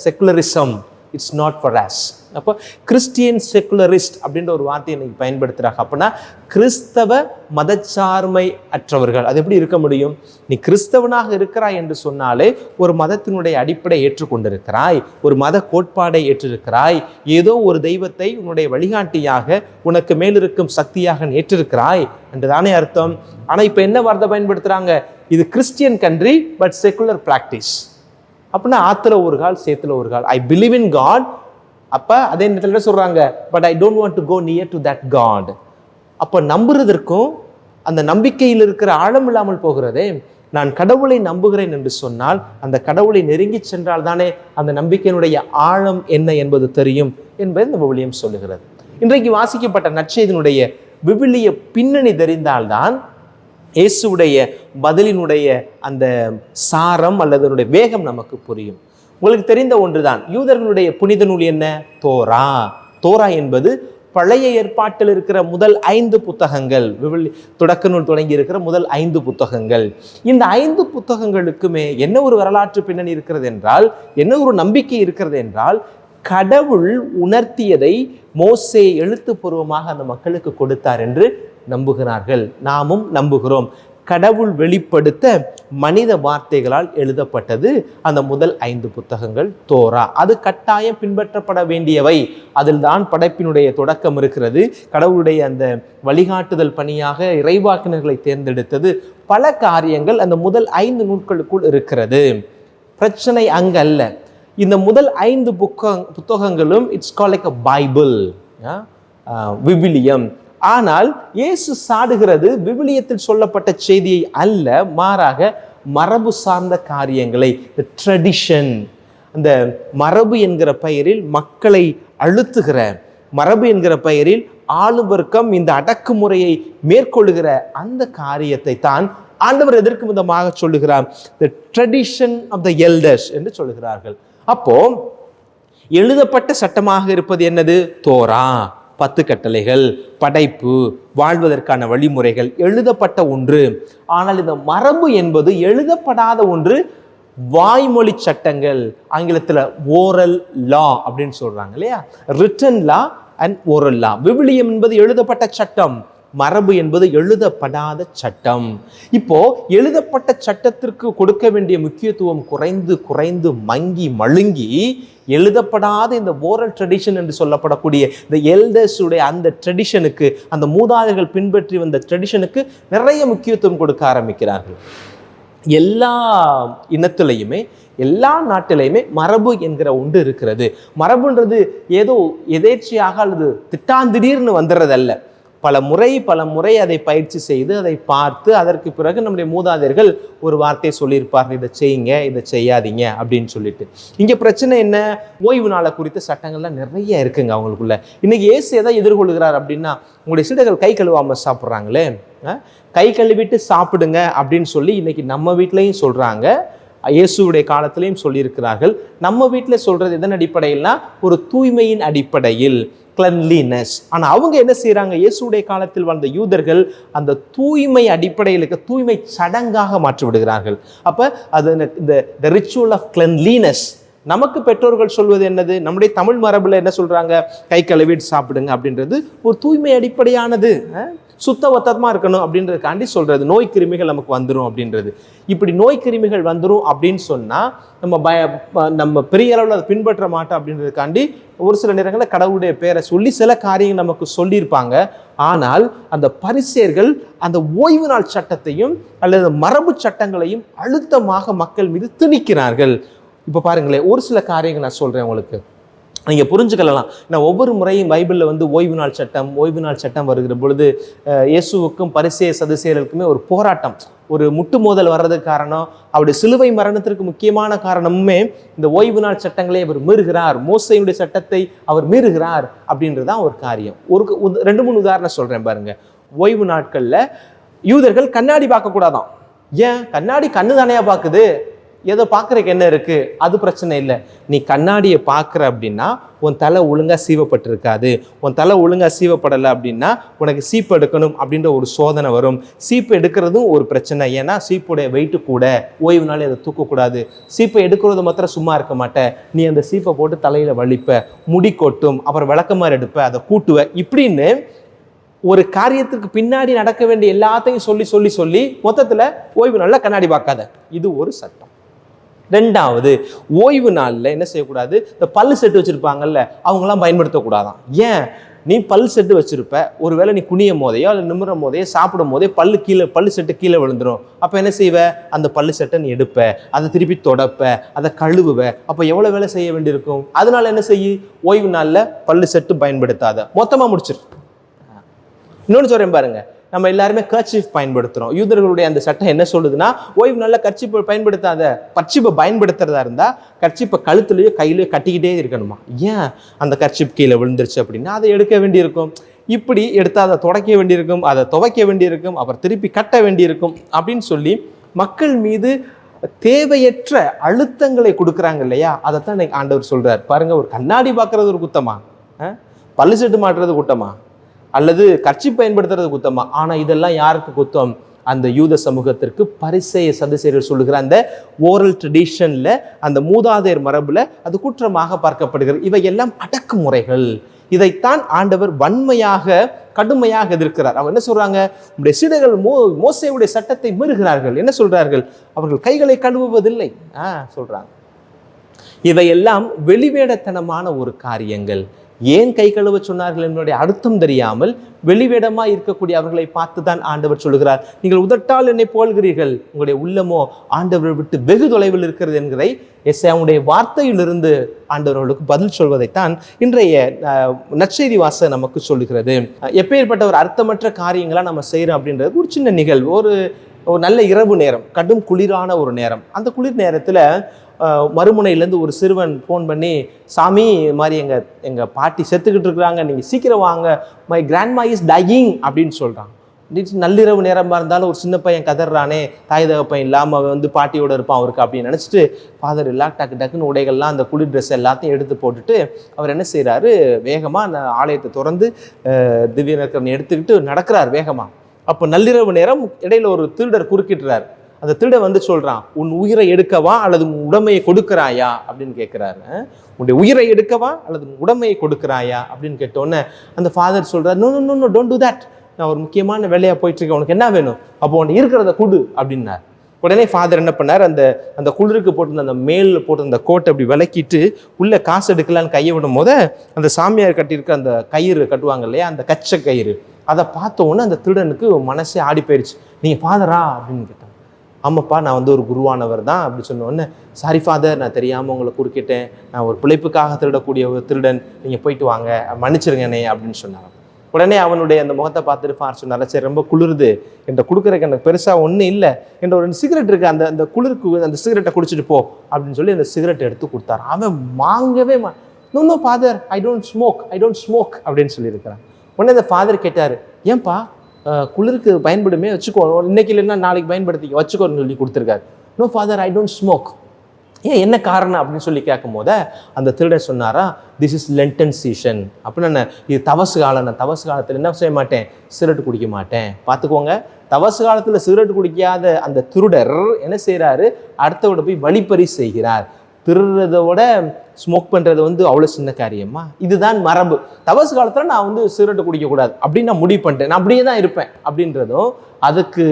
secularism, it's not for us. அப்போ கிறிஸ்டியன் செக்குலரிஸ்ட் அப்படின்ற ஒரு வார்த்தையை இன்னைக்கு பயன்படுத்துகிறாங்க. அப்படின்னா கிறிஸ்தவ மதச்சார்மை அற்றவர்கள். அது எப்படி இருக்க முடியும்? நீ கிறிஸ்தவனாக இருக்கிறாய் என்று சொன்னாலே ஒரு மதத்தினுடைய அடிப்படை ஏற்றுக்கொண்டிருக்கிறாய், ஒரு மத கோட்பாடை ஏற்றிருக்கிறாய், ஏதோ ஒரு தெய்வத்தை உன்னுடைய வழிகாட்டியாக உனக்கு மேலிருக்கும் சக்தியாக ஏற்றிருக்கிறாய் என்று தானே அர்த்தம். ஆனால் இப்போ என்ன வார்த்தை பயன்படுத்துகிறாங்க? இது Christian country but secular practice. அப்படின்னா ஆற்றுல ஒரு கால் சேத்துல ஒரு கால். ஐ பிலீவ் இன் காட், அப்போ அதே நேரத்தில் என்ன சொல்கிறாங்க? But I don't want to go near to that God. அப்போ நம்புறதற்கும் அந்த நம்பிக்கையில் இருக்கிற ஆழம் இல்லாமல் போகிறதே. நான் கடவுளை நம்புகிறேன் என்று சொன்னால் அந்த கடவுளை நெருங்கி சென்றால் தானே அந்த நம்பிக்கையினுடைய ஆழம் என்ன என்பது தெரியும் என்பதை இந்த விவிலியம் சொல்லுகிறது. இன்றைக்கு வாசிக்கப்பட்ட நற்செய்தியினுடைய விவிலிய பின்னணி தெரிந்தால்தான் இயேசுடைய பதிலினுடைய அந்த சாரம் அல்லது அதனுடைய வேகம் நமக்கு புரியும். உங்களுக்கு தெரிந்த ஒன்றுதான், யூதர்களுடைய புனித நூல் என்ன? தோரா. தோரா என்பது பழைய ஏற்பாட்டில் இருக்கிற முதல் 5 புத்தகங்கள், தொடக்க நூல் தொடங்கி இருக்கிற முதல் 5 புத்தகங்கள். இந்த 5 புத்தகங்களுக்குமே என்ன ஒரு வரலாற்று பின்னணி இருக்கிறது என்றால், என்ன ஒரு நம்பிக்கை இருக்கிறது என்றால், கடவுள் உணர்த்தியதை மோசே எழுத்துப்பூர்வமாக அந்த மக்களுக்கு கொடுத்தார் என்று நம்புகிறார்கள். நாமும் நம்புகிறோம். கடவுள் வெளிப்படுத்த மனித வார்த்தைகளால் எழுதப்பட்டது அந்த முதல் 5 புத்தகங்கள். தோரா அது கட்டாயம் பின்பற்றப்பட வேண்டியவை. அதில் தான் படைப்பினுடைய தொடக்கம் இருக்கிறது. கடவுளுடைய அந்த வழிகாட்டுதல் பணியாக இறைவாக்கினர்களை தேர்ந்தெடுத்தது. பல காரியங்கள் அந்த முதல் 5 நூல்களுக்குள் இருக்கிறது. பிரச்சனை அங்கல்ல. இந்த முதல் 5 புத்தகங்களும் it's call like a Bible, விவிலியம். ஆனால் இயேசு சாடுகிறது விவிலியத்தில் சொல்லப்பட்ட செய்தியை அல்ல, மாறாக மரபு சார்ந்த காரியங்களை, ட்ரெடிஷன். அந்த மரபு என்கிற பெயரில் மக்களை அழுத்துகிற, மரபு என்கிற பெயரில் ஆளும் வர்க்கம் இந்த அடக்குமுறையை மேற்கொள்ளுகிற அந்த காரியத்தை தான் ஆண்டவர் எதற்கு விதமாக சொல்லுகிறார், the tradition of the elders என்று சொல்லுகிறார்கள். அப்போ எழுதப்பட்ட சட்டமாக இருப்பது என்னது? தோரா, 10 கட்டளைகள், படைப்பு, வாழ்வதற்கான வழிமுறைகள், எழுதப்பட்ட ஒன்று. ஆனால் இந்த மரபு என்பது எழுதப்படாத ஒன்று, வாய்மொழி சட்டங்கள். ஆங்கிலத்தில் ஓரல் லா அப்படின்னு சொல்றாங்க இல்லையா? ரிட்டன் லா அண்ட் ஓரல் லா. விவிலியம் என்பது எழுதப்பட்ட சட்டம், மரபு என்பது எழுதப்படாத சட்டம். இப்போ எழுதப்பட்ட சட்டத்திற்கு கொடுக்க வேண்டிய முக்கியத்துவம் குறைந்து குறைந்து மங்கி மழுங்கி எழுதப்படாத இந்த ஓரல் ட்ரெடிஷன் என்று சொல்லப்படக்கூடிய இந்த எல்டர்ஸுடைய அந்த ட்ரெடிஷனுக்கு, அந்த மூதாதையர்கள் பின்பற்றி வந்த ட்ரெடிஷனுக்கு நிறைய முக்கியத்துவம் கொடுக்க ஆரம்பிக்கிறார்கள். எல்லா இனத்திலையுமே எல்லா நாட்டிலையுமே மரபு என்கிற ஒன்று இருக்கிறது. மரபுன்றது ஏதோ எதேச்சையாக அல்லது திட்டாந்திடீர்னு வந்துடுறதல்ல. பல முறை அதை பயிற்சி செய்து அதை பார்த்து அதற்கு பிறகு நம்முடைய மூதாதையர்கள் ஒரு வார்த்தையை சொல்லியிருப்பார்கள், இதை செய்யுங்க, இதை செய்யாதீங்க அப்படின்னு சொல்லிட்டு. இங்கே பிரச்சனை என்ன? ஓய்வு நாளை குறித்த சட்டங்கள்லாம் நிறைய இருக்குங்க அவங்களுக்குள்ள. இன்னைக்கு இயேசு எதை எதிர்கொள்கிறார் அப்படின்னா, உங்களுடைய சீடர்கள் கை கழுவாமல் சாப்பிட்றாங்களே, கை கழுவிட்டு சாப்பிடுங்க அப்படின்னு சொல்லி இன்னைக்கு நம்ம வீட்லையும் சொல்றாங்க, இயேசுடைய காலத்திலையும் சொல்லியிருக்கிறார்கள். நம்ம வீட்டில் சொல்றது எதன் அடிப்படையில்னா ஒரு தூய்மையின் அடிப்படையில், கிளன்லினஸ். ஆனால் அவங்க என்ன செய்கிறாங்க? இயேசுடைய காலத்தில் வாழ்ந்த யூதர்கள் அந்த தூய்மை அடிப்படையில் தூய்மை சடங்காக மாற்றி விடுகிறார்கள். அப்போ அது இந்த ரிச்சுவல் ஆஃப் கிளன்லினஸ். நமக்கு பெற்றோர்கள் சொல்வது என்னது? நம்முடைய தமிழ் மரபில் என்ன சொல்கிறாங்க? கை கழுவிட்டு சாப்பிடுங்க அப்படின்றது ஒரு தூய்மை அடிப்படையானது, சுத்த ஒத்தமாக இருக்கணும் அப்படின்றதுக்காண்டி சொல்கிறது. நோய் கிருமிகள் நமக்கு வந்துடும் அப்படின்றது. இப்படி நோய் கிருமிகள் வந்துடும் அப்படின்னு சொன்னால் நம்ம பெரிய அளவில் அதை பின்பற்ற மாட்டோம் அப்படின்றதுக்காண்டி ஒரு சில நேரங்களில் கடவுளுடைய பேரை சொல்லி சில காரியங்கள் நமக்கு சொல்லியிருப்பாங்க. ஆனால் அந்த பரிசேயர்கள் அந்த ஓய்வு நாள் சட்டத்தையும் அல்லது மரபு சட்டங்களையும் அழுத்தமாக மக்கள் மீது திணிக்கிறார்கள். இப்போ பாருங்களேன், ஒரு சில காரியங்கள் நான் சொல்கிறேன் உங்களுக்கு, நீங்கள் புரிஞ்சுக்கலாம். நான் ஒவ்வொரு முறையும் பைபிளில் ஓய்வு நாள் சட்டம் வருகிற பொழுது இயேசுவுக்கும் பரிசேய சதுசேயர்களுக்குமே ஒரு போராட்டம், ஒரு முட்டு மோதல் வர்றதுக்கு காரணம், அவருடைய சிலுவை மரணத்திற்கு முக்கியமான காரணமுமே இந்த ஓய்வு நாள் சட்டங்களை அவர் மீறுகிறார், மோசேயுடைய சட்டத்தை அவர் மீறுகிறார் அப்படின்றதான் ஒரு காரியம். ஒரு 2-3 உதாரணம் சொல்கிறேன் பாருங்க. ஓய்வு நாட்களில் யூதர்கள் கண்ணாடி பார்க்கக்கூடாதான். ஏன்? கண்ணாடி கண்ணு தானையா பார்க்குது, ஏதோ பார்க்குறதுக்கு என்ன இருக்குது, அது பிரச்சனை இல்லை. நீ கண்ணாடியை பார்க்குற அப்படின்னா உன் தலை ஒழுங்காக சீவப்பட்டிருக்காது. உன் தலை ஒழுங்காக சீவப்படலை அப்படின்னா உனக்கு சீப்பு எடுக்கணும் அப்படின்ற ஒரு சோதனை வரும். சீப்பு எடுக்கிறதும் ஒரு பிரச்சனை. ஏன்னா சீப்புடைய வெயிட்டு கூட, ஓய்வு நாள் அதை தூக்கக்கூடாது. சீப்பை எடுக்கிறது மாத்திரம் சும்மா இருக்க மாட்டேன், நீ அந்த சீப்பை போட்டு தலையில் வலிப்ப, முடி கொட்டும், அப்புறம் விளக்கமாறு எடுப்ப, அதை கூட்டுவ, இப்படின்னு ஒரு காரியத்துக்கு பின்னாடி நடக்க வேண்டிய எல்லாத்தையும் சொல்லி சொல்லி சொல்லி மொத்தத்தில் ஓய்வு நாளில் கண்ணாடி பார்க்காத, இது ஒரு சட்டம். 2வது, ஓய்வு நாளில் என்ன செய்யக்கூடாது? இந்த பல்லு செட்டு வச்சுருப்பாங்கல்ல, அவங்களாம் பயன்படுத்தக்கூடாதான். ஏன்? நீ பல் செட்டு வச்சுருப்ப, ஒருவேளை நீ குனியும் போதையோ இல்லை நிமிரும் போதையோ சாப்பிடும் போதே பல்லு செட்டு கீழே விழுந்துடும். அப்போ என்ன செய்வ? அந்த பல்லு செட்டை நீ எடுப்ப, அதை திருப்பி தொடப்ப, அதை கழுவுவ. அப்போ எவ்வளோ வேலை செய்ய வேண்டியிருக்கும்? அதனால என்ன செய்யு? ஓய்வு நாளில் பல்லு செட்டு பயன்படுத்தாத, மொத்தமாக முடிச்சிரு. இன்னொன்று சொல்கிறேன் பாருங்க, நம்ம எல்லாருமே கர்ச்சீஃப் பயன்படுத்துகிறோம். யூதர்களுடைய அந்த சட்டம் என்ன சொல்லுதுன்னா, ஓய்வு நாளில் கர்ச்சீப்பை பயன்படுத்தாத. கர்ச்சீப்பை பயன்படுத்துறதா இருந்தால் கர்ச்சீப்பை கழுத்துலையோ கையிலையோ கட்டிக்கிட்டே இருக்கணுமா? ஏன்? அந்த கர்ச்சீப் கீழே விழுந்துருச்சு அப்படின்னா அதை எடுக்க வேண்டியிருக்கும். இப்படி எடுத்தால் அதை துடைக்க வேண்டியிருக்கும், அதை துவைக்க வேண்டியிருக்கும், அப்புறம் திருப்பி கட்ட வேண்டியிருக்கும் அப்படின்னு சொல்லி மக்கள் மீது தேவையற்ற அழுத்தங்களை கொடுக்குறாங்க இல்லையா? அதைத்தான் இன்னைக்கு ஆண்டவர் சொல்கிறார். பாருங்க, ஒரு கண்ணாடி பார்க்குறது ஒரு குத்தமா? பல்லு செட்டு மாட்டுறது குத்தமா அல்லது கட்சி பயன்படுத்துறது குத்தமா? ஆனால் இதெல்லாம் யாருக்கு குத்தம்? அந்த யூத சமூகத்திற்கு பரிசேய சதுசேயர்கள் சொல்லுகிற அந்த ஓரல் ட்ரெடிஷன்ல, அந்த மூதாதையர் மரபுல அது குற்றமாக பார்க்கப்படுகிறது. இவையெல்லாம் அடக்குமுறைகள். இதைத்தான் ஆண்டவர் வன்மையாக கடுமையாக எதிர்க்கிறார். அவங்க என்ன சொல்றாங்க? உங்களுடைய சீடர்கள் மோசேயுடைய சட்டத்தை மீறுகிறார்கள். என்ன சொல்றார்கள்? அவர்கள் கைகளை கழுவுவதில்லை சொல்றாங்க. இவையெல்லாம் வெளிவேடத்தனமான ஒரு காரியங்கள். ஏன் கை கழுவ சொன்னார்கள் என்னுடைய அர்த்தம் தெரியாமல் வெளிவேடமாக இருக்கக்கூடிய அவர்களை பார்த்து தான் ஆண்டவர் சொல்லுகிறார், நீங்கள் உதட்டால் என்னை போல்கிறீர்கள், உங்களுடைய உள்ளமோ ஆண்டவரை விட்டு வெகு தொலைவில் இருக்கிறது என்கிறதை எஸ்ஐயாவுடைய வார்த்தையிலிருந்து ஆண்டவர்களுக்கு பதில் சொல்வதைத்தான் இன்றைய நற்செய்தி வாசகம் நமக்கு சொல்லுகிறது. எப்பேற்பட்ட ஒரு அர்த்தமற்ற காரியங்களாக நம்ம செய்கிறோம் அப்படின்றது ஒரு சின்ன நிகழ்வு. ஒரு நல்ல இரவு நேரம், கடும் குளிரான ஒரு நேரம். அந்த குளிர் நேரத்தில் மறுமுனையிலேருந்து ஒரு சிறுவன் ஃபோன் பண்ணி, சாமி இது மாதிரி எங்கள் பாட்டி செத்துக்கிட்டு இருக்கிறாங்க, நீங்கள் சீக்கிரம் வாங்க, மை கிராண்ட்மா இஸ் டையிங் அப்படின்னு சொல்கிறான். நள்ளிரவு நேரமாக இருந்தாலும் ஒரு சின்ன பையன் கதறானே, தாய் தகப்பன் இல்லாமல் அவன் வந்து பாட்டியோடு இருப்பான் அவருக்கு அப்படின்னு நினச்சிட்டு ஃபாதர் எல்லாம் டக்குன்னு உடைகள்லாம் அந்த குளிர் ட்ரெஸ் எல்லாத்தையும் எடுத்து போட்டுட்டு அவர் என்ன செய்கிறாரு, வேகமாக ஆலயத்தை திறந்து திவ்ய நற்கரனை எடுத்துக்கிட்டு நடக்கிறார் வேகமாக. அப்போ நள்ளிரவு நேரம் இடையில ஒரு திருடர் குறுக்கிட்டுறார். அந்த திருட வந்து சொல்றான், உன் உயிரை எடுக்கவா அல்லது உன் உடமையை கொடுக்கிறாயா அப்படின்னு கேட்கிறாரு. உன்னுடைய உயிரை எடுக்கவா அல்லது உன் உடமையை கொடுக்கிறாயா அப்படின்னு கேட்டோன்னே அந்த ஃபாதர் சொல்றாரு, no no no don't do that, நான் ஒரு முக்கியமான வேலையாக போயிட்டு இருக்கேன், உனக்கு என்ன வேணும், அப்போ உனக்கு இருக்கிறத கொடு அப்படின்னார். உடனே ஃபாதர் என்ன பண்ணார், அந்த குளிருக்கு போட்டு அந்த மேலில் போட்டு அந்த கோட்டை அப்படி விளக்கிட்டு உள்ள காசு எடுக்கலான்னு கையை விடும் போது அந்த சாமியார் கட்டியிருக்க அந்த கயிறு கட்டுவாங்க இல்லையா, அந்த கச்சை கயிறு, அதை பார்த்த உடனே அந்த திருடனுக்கு மனசே ஆடி போயிடுச்சு. நீங்கள் ஃபாதரா அப்படின்னு கேட்டாங்க. ஆமாப்பா, நான் வந்து ஒரு குருவானவர் தான் அப்படி சொன்னோடனே, சாரி ஃபாதர், நான் தெரியாமல் உங்களை குறுக்கிட்டேன், நான் ஒரு பிழைப்புக்காக திருடக்கூடிய ஒரு திருடன், நீங்கள் போயிட்டு வாங்க, மன்னிச்சிருங்க என்னை அப்படின்னு சொன்னாங்க. உடனே அவனுடைய அந்த முகத்தை பார்த்துட்டு ஃபார் சொன்னார், சரி ரொம்ப குளிருது, என்ற கொடுக்குறக்கு எனக்கு பெருசாக ஒன்றும் இல்லை, என்ற ஒரு சிகரெட் இருக்குது, அந்த குளிருக்கு அந்த சிகரெட்டை குடிச்சிட்டு போ அப்படின்னு சொல்லி அந்த சிகரெட்டை எடுத்து கொடுத்தாரு. அவன் வாங்கவே no father, I don't smoke அப்படின்னு சொல்லியிருக்கிறான். உடனே அந்த ஃபாதர் கேட்டார், ஏன்பா குளிருக்கு பயன்படுமே, வச்சுக்கோ, இன்னைக்கு இல்லைன்னா நாளைக்கு பயன்படுத்திக்க, வச்சுக்கோன்னு சொல்லி கொடுத்துருக்காரு. No father, I don't smoke. ஏன், என்ன காரணம் அப்படின்னு சொல்லி கேட்கும் போது அந்த திருடன் சொன்னாரா, திஸ் இஸ் லென்டன் சீசன், அப்படின்னு இது தவசு காலம், நான் தவசு காலத்தில் என்ன செய்ய மாட்டேன், சிகரெட் குடிக்க மாட்டேன். பார்த்துக்கோங்க, தவசு காலத்தில் சிகரெட் குடிக்காத அந்த திருடர் என்ன செய்கிறாரு, அடுத்தவோட போய் வழிப்பறி செய்கிறார். திருடுறதை விட ஸ்மோக் பண்ணுறது வந்து அவ்வளோ சின்ன காரியமா? இதுதான் மரபு. தவசு காலத்தில் நான் வந்து சிகரெட்டு குடிக்கக்கூடாது அப்படின்னு நான் முடிவு பண்ணிட்டேன், நான் அப்படியே தான் இருப்பேன் அப்படின்றதும், அதுக்கு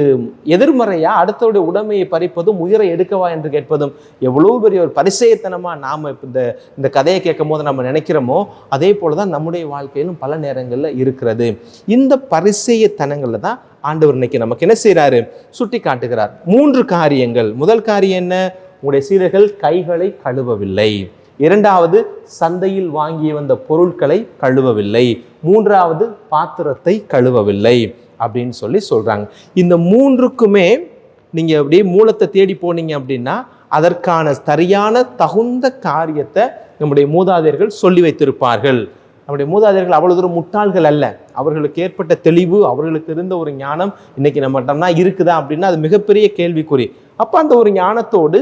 எதிர்மறையாக அடுத்தவுடைய உடைமையை பறிப்பதும் உயிரை எடுக்கவா என்று கேட்பதும் எவ்வளோ பெரிய ஒரு பரிசேயத்தனமாக நாம் இப்போ இந்த கதையை கேட்கும் போது நம்ம நினைக்கிறோமோ, அதே போல தான் நம்முடைய வாழ்க்கையிலும் பல நேரங்களில் இருக்கிறது. இந்த பரிசேயத்தனங்களில் தான் ஆண்டவர் இன்னைக்கு நமக்கு என்ன செய்கிறாரு, சுட்டி காட்டுகிறார். 3 காரியங்கள். முதல் காரியம் என்ன, உங்களுடைய சீடர்கள் கைகளை கழுவவில்லை. 2வது, சந்தையில் வாங்கி வந்த பொருட்களை கழுவவில்லை. 3வது, பாத்திரத்தை கழுவவில்லை அப்படின்னு சொல்றாங்க. இந்த 3க்குமே நீங்க அப்படியே மூலத்தை தேடி போனீங்க அப்படின்னா அதற்கான சரியான தகுந்த காரியத்தை நம்முடைய மூதாதையர்கள் சொல்லி வைத்திருப்பார்கள். நம்முடைய மூதாதையர்கள் அவ்வளவு தூரம் முட்டாள்கள் அல்ல. அவர்களுக்கு ஏற்பட்ட தெளிவு, அவர்களுக்கு இருந்த ஒரு ஞானம் இன்னைக்கு நம்மகிட்டம்னா இருக்குதா அப்படின்னா அது மிகப்பெரிய கேள்விக்குறி. அப்போ அந்த ஒரு ஞானத்தோடு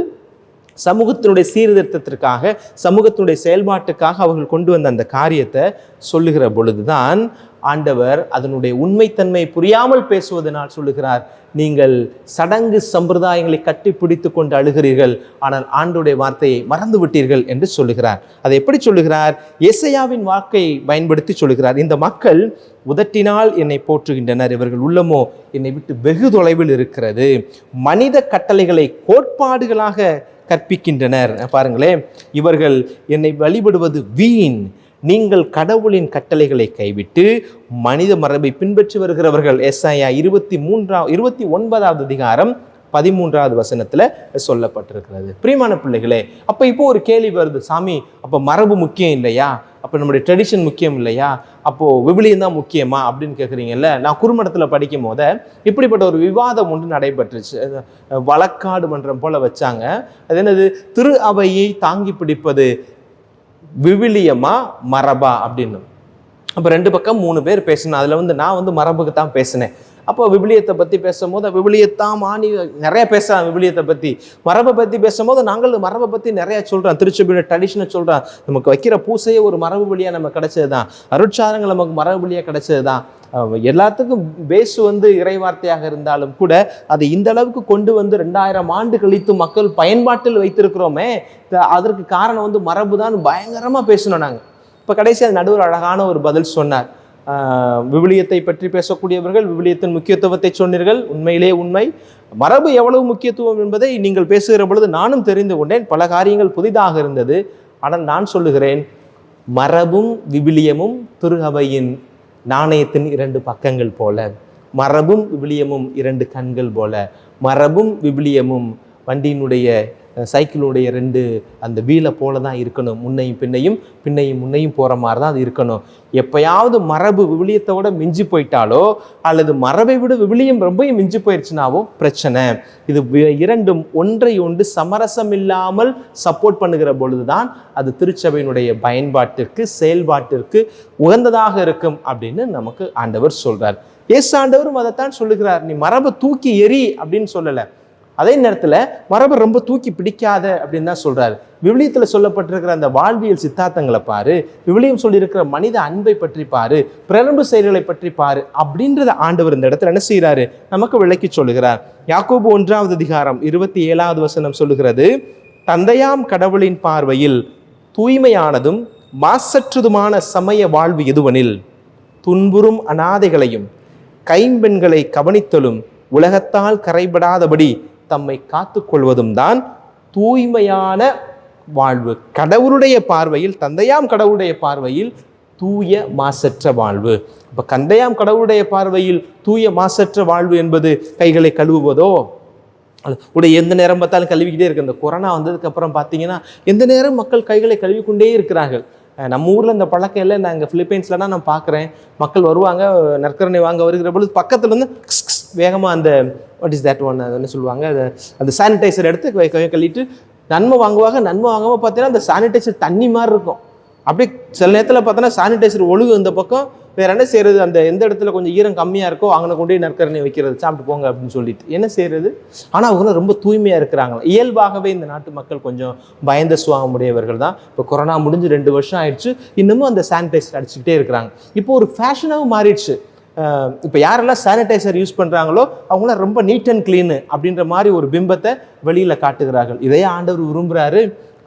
சமூகத்தினுடைய சீர்திருத்தத்திற்காக, சமூகத்தினுடைய செயல்பாட்டுக்காக அவர்கள் கொண்டு வந்த அந்த காரியத்தை சொல்லுகிற பொழுதுதான் ஆண்டவர் அதனுடைய உண்மைத்தன்மை புரியாமல் பேசுவதனால் சொல்லுகிறார், நீங்கள் சடங்கு சம்பிரதாயங்களை கட்டி பிடித்து கொண்டு அழுகிறீர்கள், ஆனால் ஆண்டவருடைய வார்த்தையை மறந்து விட்டீர்கள் என்று சொல்லுகிறார். அதை எப்படி சொல்லுகிறார்? ஏசாயாவின் வாக்கை பயன்படுத்தி சொல்லுகிறார். இந்த மக்கள் உதட்டினால் என்னை போற்றுகின்றனர், இவர்கள் உள்ளமோ என்னை விட்டு வெகு தொலைவில் இருக்கிறது. மனித கட்டளைகளை கோட்பாடுகளாக கற்பிக்கின்றனர். பாருங்களேன், இவர்கள் என்னை வழிபடுவது வீண். நீங்கள் கடவுளின் கட்டளைகளை கைவிட்டு மனித மரபை பின்பற்றி வருகிறவர்கள். ஏசாயா 29வது அதிகாரம் 13வது வசனத்துல சொல்லப்பட்டிருக்கிறது. பிரியமான பிள்ளைகளே, அப்ப இப்போ ஒரு கேள்வி வருது, சாமி அப்ப மரபு முக்கியம் இல்லையா, அப்ப நம்முடைய ட்ரெடிஷன் முக்கியம் இல்லையா, அப்போ விவிலியம் தான் முக்கியமா அப்படின்னு கேட்குறீங்கல்ல. நான் குறுமடத்துல படிக்கும் போத இப்படிப்பட்ட ஒரு விவாதம் ஒன்று நடைபெற்றுச்சு. வழக்காடு மன்றம் போல வச்சாங்க. அது என்னது, திரு அவையை தாங்கி பிடிப்பது விவிலியமா மரபா அப்படின்னு. அப்போ 2 பக்கம் 3 பேர் பேசினேன். அதில் நான் மரபுக்கு தான் பேசினேன். அப்போ விவிலியத்தை பற்றி பேசும்போது விவிலியத்தாம் நிறைய பேசலாம். விவிலியத்தை பற்றி மரபை பற்றி பேசும்போது நாங்கள் மரபை பற்றி நிறைய சொல்கிறோம். திருச்சபையோட ட்ரெடிஷனை சொல்கிறோம். நமக்கு வைக்கிற பூசையே ஒரு மரபு வழியாக நமக்கு கிடைச்சது தான். அருட்சாதனங்கள் நமக்கு மரபு வழியாக கிடைச்சது தான். எல்லாத்துக்கும் பேஸ் இறைவார்த்தையாக இருந்தாலும் கூட அதை இந்த அளவுக்கு கொண்டு 2000 ஆண்டு கழித்து மக்கள் பயன்பாட்டில் வைத்திருக்கிறோமே, அதற்கு காரணம் மரபு தான். பயங்கரமாக பேசணும் நாங்கள். இப்போ கடைசி அது நடுவர் அழகான ஒரு பதில் சொன்னார். விவிலியத்தை பற்றி பேசக்கூடியவர்கள் விவிலியத்தின் முக்கியத்துவத்தை சொன்னீர்கள். உண்மையிலே உண்மை. மரபு எவ்வளவு முக்கியத்துவம் என்பதை நீங்கள் பேசுகிற பொழுது நானும் தெரிந்து கொண்டேன். பல காரியங்கள் புதிதாக இருந்தது. ஆனால் நான் சொல்லுகிறேன், மரபும் விவிலியமும் திரு அவையின் நாணயத்தின் 2 பக்கங்கள் போல, மரபும் விவிலியமும் 2 கண்கள் போல, மரபும் விவிலியமும் வண்டியினுடைய சைக்கிளுடைய 2 அந்த வீலை போல தான் இருக்கணும். முன்னையும் பின்னையும் பின்னையும் முன்னையும் போகிற மாதிரி தான் அது இருக்கணும். எப்பயாவது மரபு விவிலியத்தை விட மிஞ்சி போயிட்டாலோ அல்லது மரபை விட விவிலியம் ரொம்ப மிஞ்சி போயிடுச்சுனாவோ பிரச்சனை. இது 2ம் ஒன்றை ஒன்று சமரசம் இல்லாமல் சப்போர்ட் பண்ணுகிற பொழுதுதான் அது திருச்சபையினுடைய பயன்பாட்டிற்கு செயல்பாட்டிற்கு உகந்ததாக இருக்கும் அப்படின்னு நமக்கு ஆண்டவர் சொல்றார். இயேசு ஆண்டவரும் அதைத்தான் சொல்லுகிறார். நீ மரபை தூக்கி எறி அப்படின்னு சொல்லலை. அதே நேரத்தில் மரபை ரொம்ப தூக்கி பிடிக்காத அப்படின்னு தான் சொல்றாரு. விவிலியத்தில் சொல்லப்பட்டிருக்கிற அந்த வாழ்வியல் சித்தாந்தங்களை பாரு, விவிலியம் சொல்லியிருக்கிற மனித அன்பை பற்றி பாரு, பிரலம்பு செயல்களை பற்றி பாரு அப்படின்றத ஆண்டவர் இந்த இடத்துல என்ன செய்யறாரு நமக்கு விளக்கி சொல்லுகிறார். யாக்கோபு 1 அதிகாரம் 27வது வசனம் சொல்லுகிறது, தந்தையாம் கடவுளின் பார்வையில் தூய்மையானதும் மாசற்றதுமான சமய வாழ்வு எதுவெனில் துன்புறும் அனாதைகளையும் கைம்பெண்களை கவனித்தலும் உலகத்தால் கரைபடாதபடி தம்மை காத்து கொள்வதும் தான் தூய்மையான வாழ்வு. கடவுளுடைய பார்வையில், தந்தையாம் கடவுளுடைய பார்வையில் தூய மாசற்ற வாழ்வு. இப்போ தந்தையாம் கடவுளுடைய பார்வையில் தூய மாசற்ற வாழ்வு என்பது கைகளை கழுவுவதோ, உடைய எந்த நேரம் பார்த்தாலும் கழுவிக்கிட்டே இருக்கு. இந்த கொரோனா வந்ததுக்கு அப்புறம் பார்த்தீங்கன்னா எந்த நேரம் மக்கள் கைகளை கழுவிக்கொண்டே இருக்கிறார்கள். நம்ம ஊரில் இந்த பழக்கம் இல்லை. நாங்கள் பிலிப்பைன்ஸ்லாம் நான் பார்க்குறேன், மக்கள் வருவாங்க, நற்கரணை வாங்க வருகிற பொழுது பக்கத்தில் வேகமாக அந்த வாட் இஸ் தட் ஒன் என்ன சொல்லுவாங்க, அந்த சானிடைசர் எடுத்து கழிட்டு நன்மை வாங்குவாங்க. நன்மை வாங்காமல் பார்த்தீங்கன்னா அந்த சானிடைசர் தண்ணி மாதிரி இருக்கும். அப்படியே சில நேரத்தில் பார்த்தோன்னா சானிடைசர் ஒழுகு இந்த பக்கம், வேற என்ன செய்யறது, அந்த எந்த இடத்துல கொஞ்சம் ஈரம் கம்மியாக இருக்கோ அங்கே கொண்டு போய் நற்கரணை வைக்கிறது, சாப்பிட்டு போங்க அப்படின்னு சொல்லிட்டு என்ன செய்யறது. ஆனால் அவங்க ரொம்ப தூய்மையாக இருக்கிறாங்க. இயல்பாகவே இந்த நாட்டு மக்கள் கொஞ்சம் பயந்த சுவாபம் உடையவர்கள் தான். இப்போ கொரோனா முடிஞ்சு 2 வருஷம் ஆயிடுச்சு, இன்னமும் அந்த சானிடைசர் அடிச்சுக்கிட்டே இருக்கிறாங்க. இப்போ ஒரு ஃபேஷனாகவும் மாறிடுச்சு. இப்போ யாரெல்லாம் சானிடைசர் யூஸ் பண்ணுறாங்களோ அவங்களாம் ரொம்ப நீட் அண்ட் கிளீனு அப்படின்ற மாதிரி ஒரு பிம்பத்தை வெளியில் காட்டுகிறார்கள். இதையே ஆண்டவர் விரும்புகிறாரு.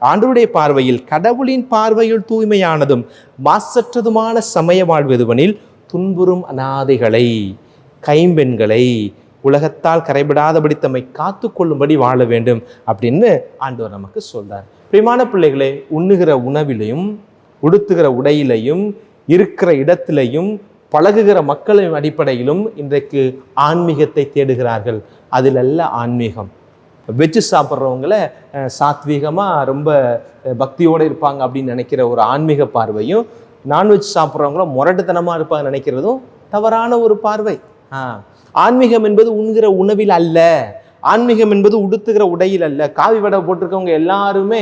ஆண்டவருடைய பார்வையில், கடவுளின் பார்வையில் தூய்மையானதும் மாசற்றதுமான சமய வாழ்வெதுவனில் துன்புறும் அனாதைகளை கைம்பெண்களை உலகத்தால் கரைபடாதபடி தம்மை காத்து கொள்ளும்படி வாழ வேண்டும் அப்படின்னு ஆண்டவர் நமக்கு சொல்றார். பிரியமான பிள்ளைகளே, உண்ணுகிற உணவிலையும் உடுத்துகிற உடையிலையும் இருக்கிற இடத்திலையும் பழகுகிற மக்களின் அடிப்படையிலும் இன்றைக்கு ஆன்மீகத்தை தேடுகிறார்கள். அதில் அல்ல ஆன்மீகம். வெஜ்ஜு சாப்பிட்றவங்கள சாத்வீகமாக ரொம்ப பக்தியோடு இருப்பாங்க அப்படின்னு நினைக்கிற ஒரு ஆன்மீக பார்வையும், நான்வெஜ் சாப்பிட்றவங்களும் முரட்டுத்தனமாக இருப்பாங்க நினைக்கிறதும் தவறான ஒரு பார்வை. ஆன்மீகம் என்பது உண்கிற உணவில் அல்ல, ஆன்மீகம் என்பது உடுத்துகிற உடையில் அல்ல. காவி வடை போட்டிருக்கவங்க எல்லாருமே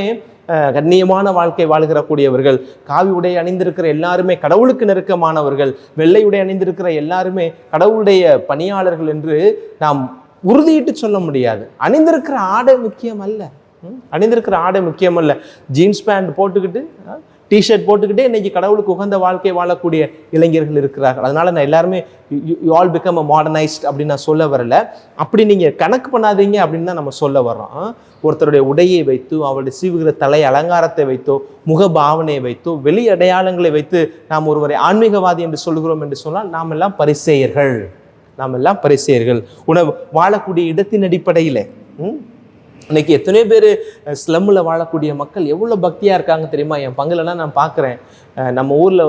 கண்ணியமான வாழ்க்கை வாழ்கிற கூடியவர்கள். காவி உடை அணிந்திருக்கிற எல்லாருமே கடவுளுக்கு நெருக்கமானவர்கள். வெள்ளை உடை அணிந்திருக்கிற எல்லாருமே கடவுளுடைய பணியாளர்கள் என்று நாம் உறுதியிட்டு சொல்ல முடியாது. அணிந்திருக்கிற ஆடை முக்கியம் அல்ல, அணிந்திருக்கிற ஆடை முக்கியம் அல்ல. ஜீன்ஸ் பேண்ட் போட்டுக்கிட்டு டிஷர்ட் போட்டுக்கிட்டே இன்னைக்கு கடவுளுக்கு உகந்த வாழ்க்கை வாழக்கூடிய இளைஞர்கள் இருக்கிறார்கள். அதனால நான் எல்லாருமே you all become a modernised அப்படின்னு நான் சொல்ல வரல. அப்படி நீங்கள் கணக்கு பண்ணாதீங்க அப்படின்னு தான் நம்ம சொல்ல வர்றோம். ஒருத்தருடைய உடையை வைத்தோ, அவருடைய சீவுகிற தலை அலங்காரத்தை வைத்தோ, முக பாவனையை வைத்தோ, வெளி அடையாளங்களை வைத்து நாம் ஒருவரை ஆன்மீகவாதி என்று சொல்கிறோம் என்று சொன்னால் நாம் எல்லாம் பரிசேயர்கள். நாம் எல்லாம் பரிசேயர்கள். உணவு வாழக்கூடிய இடத்தின் அடிப்படையில் இன்னைக்கு எத்தனையோ பேர் ஸ்லம்மில் வாழக்கூடிய மக்கள் எவ்வளோ பக்தியாக இருக்காங்க தெரியுமா? என் பங்குலலாம் நான் பார்க்குறேன். நம்ம ஊரில்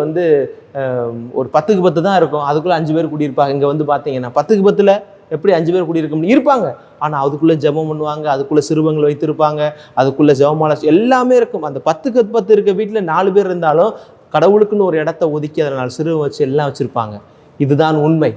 ஒரு 10க்கு 10 தான் இருக்கும், அதுக்குள்ளே 5 பேர் குடியிருப்பாங்க. இங்கே பார்த்தீங்கன்னா 10க்கு 10ல் எப்படி 5 பேர் குடியிருக்க இருப்பாங்க. ஆனால் அதுக்குள்ளே ஜெபம் பண்ணுவாங்க, அதுக்குள்ளே சிறுவங்கள் வைத்திருப்பாங்க, அதுக்குள்ளே ஜெபமாலை எல்லாமே இருக்கும். அந்த 10க்கு 10 இருக்க வீட்டில் 4 பேர் இருந்தாலும் கடவுளுக்குன்னு ஒரு இடத்த ஒதுக்கி அதனால் சிறுவன் வச்சு எல்லாம் வச்சுருப்பாங்க. இதுதான் உண்மை.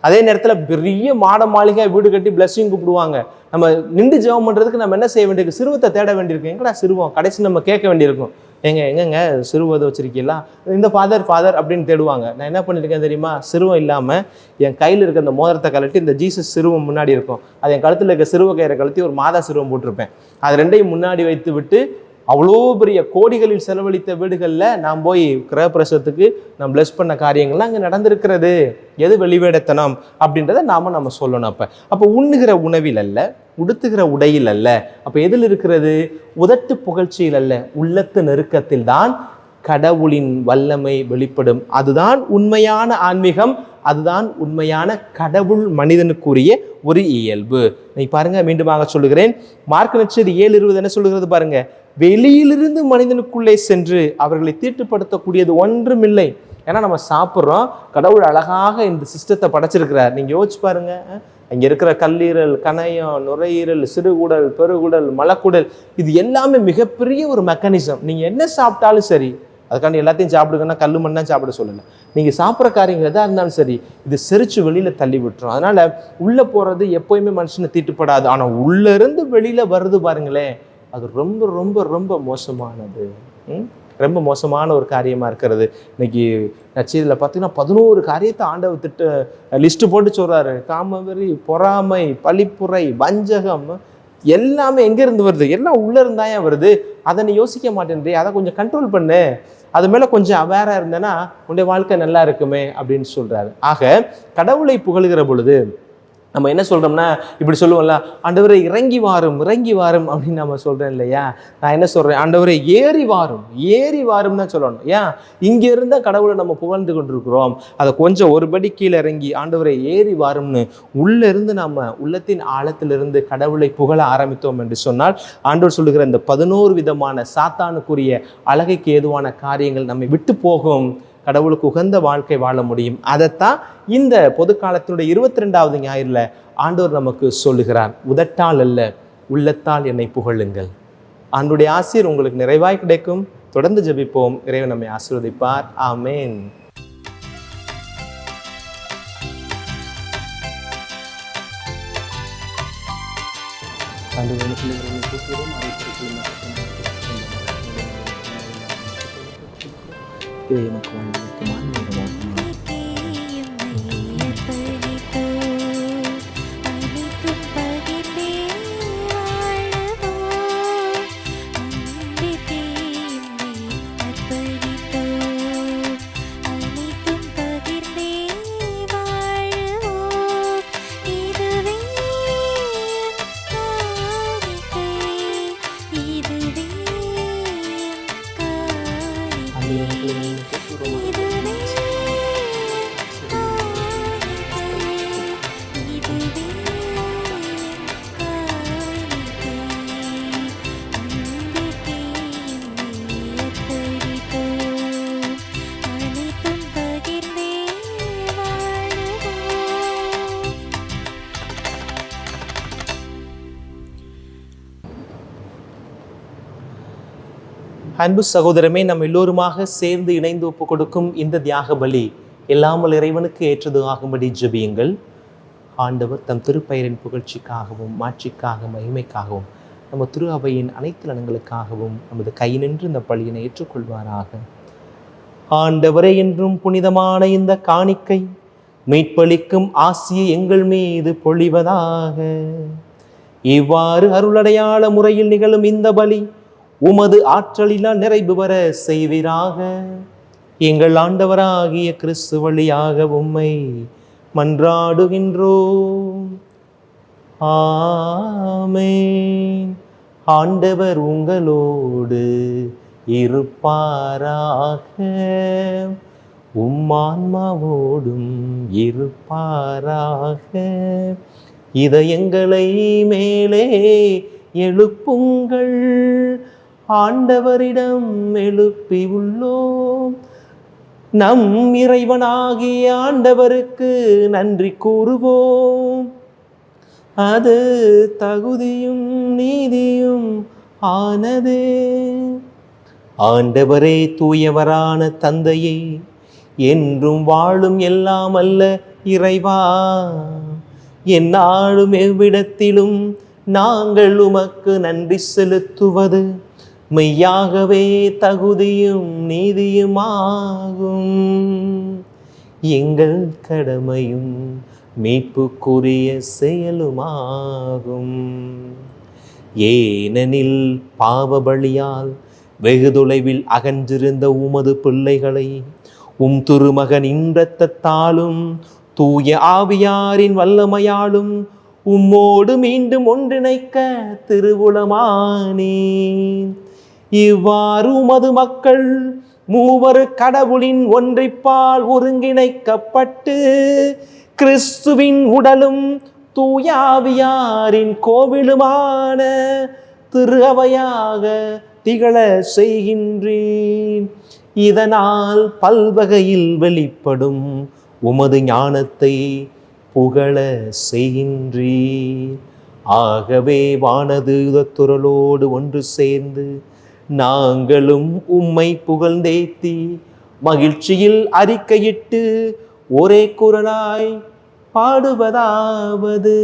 அதே நேரத்தில் பெரிய மாட மாளிகை வீடு கட்டி பிளஸ்ஸிங் கூப்பிடுவாங்க. நம்ம நின்று ஜெபம் பண்ணுறதுக்கு நம்ம என்ன செய்ய வேண்டியிருக்கு? சிறுவத்தை தேட வேண்டியிருக்கும். எங்கடா சிறுவம்? கடைசி நம்ம கேட்க வேண்டியிருக்கும், எங்கங்க சிறுவதை வச்சுருக்கீங்களா, இந்த ஃபாதர் அப்படின்னு தேடுவாங்க. நான் என்ன பண்ணியிருக்கேன் தெரியுமா, சிறுவம் இல்லாமல் என் கையில் இருக்க அந்த மோதிரத்தை கழட்டி இந்த ஜீசஸ் சிறுவம் முன்னாடி இருக்கும், அது என் கழுத்தில் இருக்க சிறுவ கயிறை கழட்டி ஒரு மாதா சிறுவம் போட்டிருப்பேன். அது ரெண்டையும் முன்னாடி வைத்து விட்டு அவ்வளோ பெரிய கோடிகளில் செலவழித்த வீடுகளில் நான் போய் கிரகப்பிரசவத்துக்கு நான் பிளஸ் பண்ண காரியங்கள்லாம் அங்கே நடந்திருக்கிறது. எது வெளிவேடத்தனம் அப்படின்றத நம்ம சொல்லணும். அப்போ உண்ணுகிற உணவில் அல்ல, உடுத்துகிற உடையில் அல்ல, அப்போ எதில் இருக்கிறது? உதட்டு புகழ்ச்சியில் அல்ல, உள்ளத்து நெருக்கத்தில் தான் கடவுளின் வல்லமை வெளிப்படும். அதுதான் உண்மையான ஆன்மீகம், அதுதான் உண்மையான கடவுள் மனிதனுக்குரிய ஒரு இயல்பு. நீ பாருங்க, மீண்டுமாக சொல்லுகிறேன், மார்க் நற்செய்தி 7:20 என்ன சொல்லுகிறது பாருங்க, வெளியிலிருந்து மனிதனுக்குள்ளே சென்று அவர்களை தீட்டுப்படுத்தக்கூடியது ஒன்றுமில்லை. ஏன்னா நம்ம சாப்பிட்றோம், கடவுள் அழகாக இந்த சிஸ்டத்தை படைச்சிருக்கிறார். நீங்கள் யோசிச்சு பாருங்க, அங்கே இருக்கிற கல்லீரல், கணையம், நுரையீரல், சிறுகுடல், பெருகுடல், மலக்குடல், இது எல்லாமே மிகப்பெரிய ஒரு மெக்கானிசம். நீங்கள் என்ன சாப்பிட்டாலும் சரி, அதுக்காண்டி எல்லாத்தையும் சாப்பிடுங்கன்னா கல் மண்ணா சாப்பிட சொல்லலை. நீங்கள் சாப்பிட்ற காரியங்கள் எதாக இருந்தாலும் சரி, இது செரிச்சு வெளியில் தள்ளி விட்டுரும். அதனால் உள்ளே போகிறது எப்போயுமே மனுஷனை தீட்டுப்படாது. ஆனால் உள்ளேருந்து வெளியில் வருது பாருங்களேன், அது ரொம்ப ரொம்ப ரொம்ப மோசமானது, ரொம்ப மோசமான ஒரு காரியமாக இருக்கிறது. இன்னைக்கு நற்செய்தியில் பார்த்தீங்கன்னா 11 காரியத்தை ஆண்டவர் லிஸ்ட்டு போட்டு சொல்கிறாரு. காமவெறி, பொறாமை, பழிப்புரை, வஞ்சகம், எல்லாமே எங்கேருந்து வருது? எல்லாம் உள்ளே இருந்தாயா வருது. அதை நீ யோசிக்க மாட்டேன்றே, அதை கொஞ்சம் கண்ட்ரோல் பண்ணு, அது மேலே கொஞ்சம் அவேராக இருந்தேன்னா உன்னுடைய வாழ்க்கை நல்லா இருக்குமே அப்படின்னு சொல்கிறாரு. ஆக கடவுளை புகழுகிற பொழுது நம்ம என்ன சொல்கிறோம்னா, இப்படி சொல்லுவோம்ல, ஆண்டவரை இறங்கி வாரும் அப்படின்னு நம்ம சொல்கிறேன் இல்லையா. நான் என்ன சொல்கிறேன், ஆண்டவரை ஏறி வாரும் தான் சொல்லணும். ஏன், இங்கே இருந்தால் கடவுளை நம்ம புகழ்ந்து கொண்டிருக்கிறோம். அதை கொஞ்சம் ஒரு படி கீழே இறங்கி ஆண்டவரை ஏறி வாரும்னு உள்ளிருந்து நம்ம உள்ளத்தின் ஆழத்திலிருந்து கடவுளை புகழ ஆரம்பித்தோம் என்று சொன்னால், ஆண்டவர் சொல்லுகிற இந்த 11 விதமான சாத்தானுக்குரிய அழகைக்கு ஏதுவான காரியங்கள் நம்மை விட்டு போகும். கடவுளுக்கு உகந்த வாழ்க்கை வாழ முடியும். அதைத்தான் இந்த பொது காலத்தினுடைய 22வது ஞாயிறில் ஆண்டவர் நமக்கு சொல்லுகிறார். உதட்டால் அல்ல, உள்ளத்தால் என்னை புகழுங்கள். ஆண்டவருடைய ஆசீர் உங்களுக்கு நிறைவாய் கிடைக்கும். தொடர்ந்து ஜெபிப்போம். இறைவன் நம்மை ஆசீர்வதிப்பார். ஆமென். அன்பு சகோதரமே, நம்ம எல்லோருமாக சேர்ந்து இணைந்து ஒப்பு கொடுக்கும் இந்த தியாக பலி எல்லாமல் இறைவனுக்கு ஏற்றது ஆகும்படி ஜெபியுங்கள். ஆண்டவர் தம் திருப்பெயரின் புகழ்ச்சிக்காகவும் மாட்சிக்காகவும் மகிமைக்காகவும் நம்ம திரு அவையின் அனைத்து நலன்களுக்காகவும் நமது கை நின்று இந்த பலியினை ஏற்றுக்கொள்வாராக. ஆண்டவரே, என்றும் புனிதமான இந்த காணிக்கை மீட்பளிக்கும் ஆசியை எங்கள் மீது பொழிவதாக. இவ்வாறு அருளடையாள முறையில் நிகழும் இந்த பலி உமது ஆற்றலினால் நிறைவு பெற செய்வீராக. எங்கள் ஆண்டவராகிய கிறிஸ்து வழியாக உம்மை மன்றாடுகின்றோம். ஆமென். ஆண்டவர் உங்களோடு இருப்பாராக, உம்மான்மாவோடும் இருப்பாராக. இதயங்களை மேலே எழுப்புங்கள், ஆண்டவரிடம் எழுப்பி உள்ளோம். நம் இறைவனாகிய ஆண்டவருக்கு நன்றி கூறுவோம். அது தகுதியும் நீதியும் ஆனதே. ஆண்டவரே, தூயவரான தந்தையே, என்றும் வாழும் எல்லாம் அல்ல இறைவா, எந்நாளும் எவ்விடத்திலும் நாங்கள் உமக்கு நன்றி செலுத்துவது மெய்யாகவே தகுதியும் நீதியுமாகும். எங்கள் கடமையும் மீட்புக்குரிய செயலுமாகும். ஏனெனில் பாவ பலியால் வெகு தொலைவில் அகன்றிருந்த உமது பிள்ளைகளை திருமகனின் இரத்தத்தாலும் தூய ஆவியாரின் வல்லமையாலும் உம்மோடு மீண்டும் ஒன்றிணைக்க திருவுளமானேன். இவ்வாறு உமது மக்கள் மூவரு கடவுளின் ஒன்றிப்பால் ஒருங்கிணைக்கப்பட்டு கிறிஸ்துவின் உடலும் தூய ஆவியாரின் கோவிலுமான திரு அவையாக திகழ செய்கின்றேன். இதனால் பல்வகையில் வெளிப்படும் உமது ஞானத்தை புகழ செய்கின்றேன். ஆகவே வானதூதத்துறலோடு ஒன்று சேர்ந்து நாங்களும் உம்மை புகழ்ந்தேத்தி மகிழ்ச்சியில் அறிக்கையிட்டு ஒரே குரலாய் பாடுவதாவது: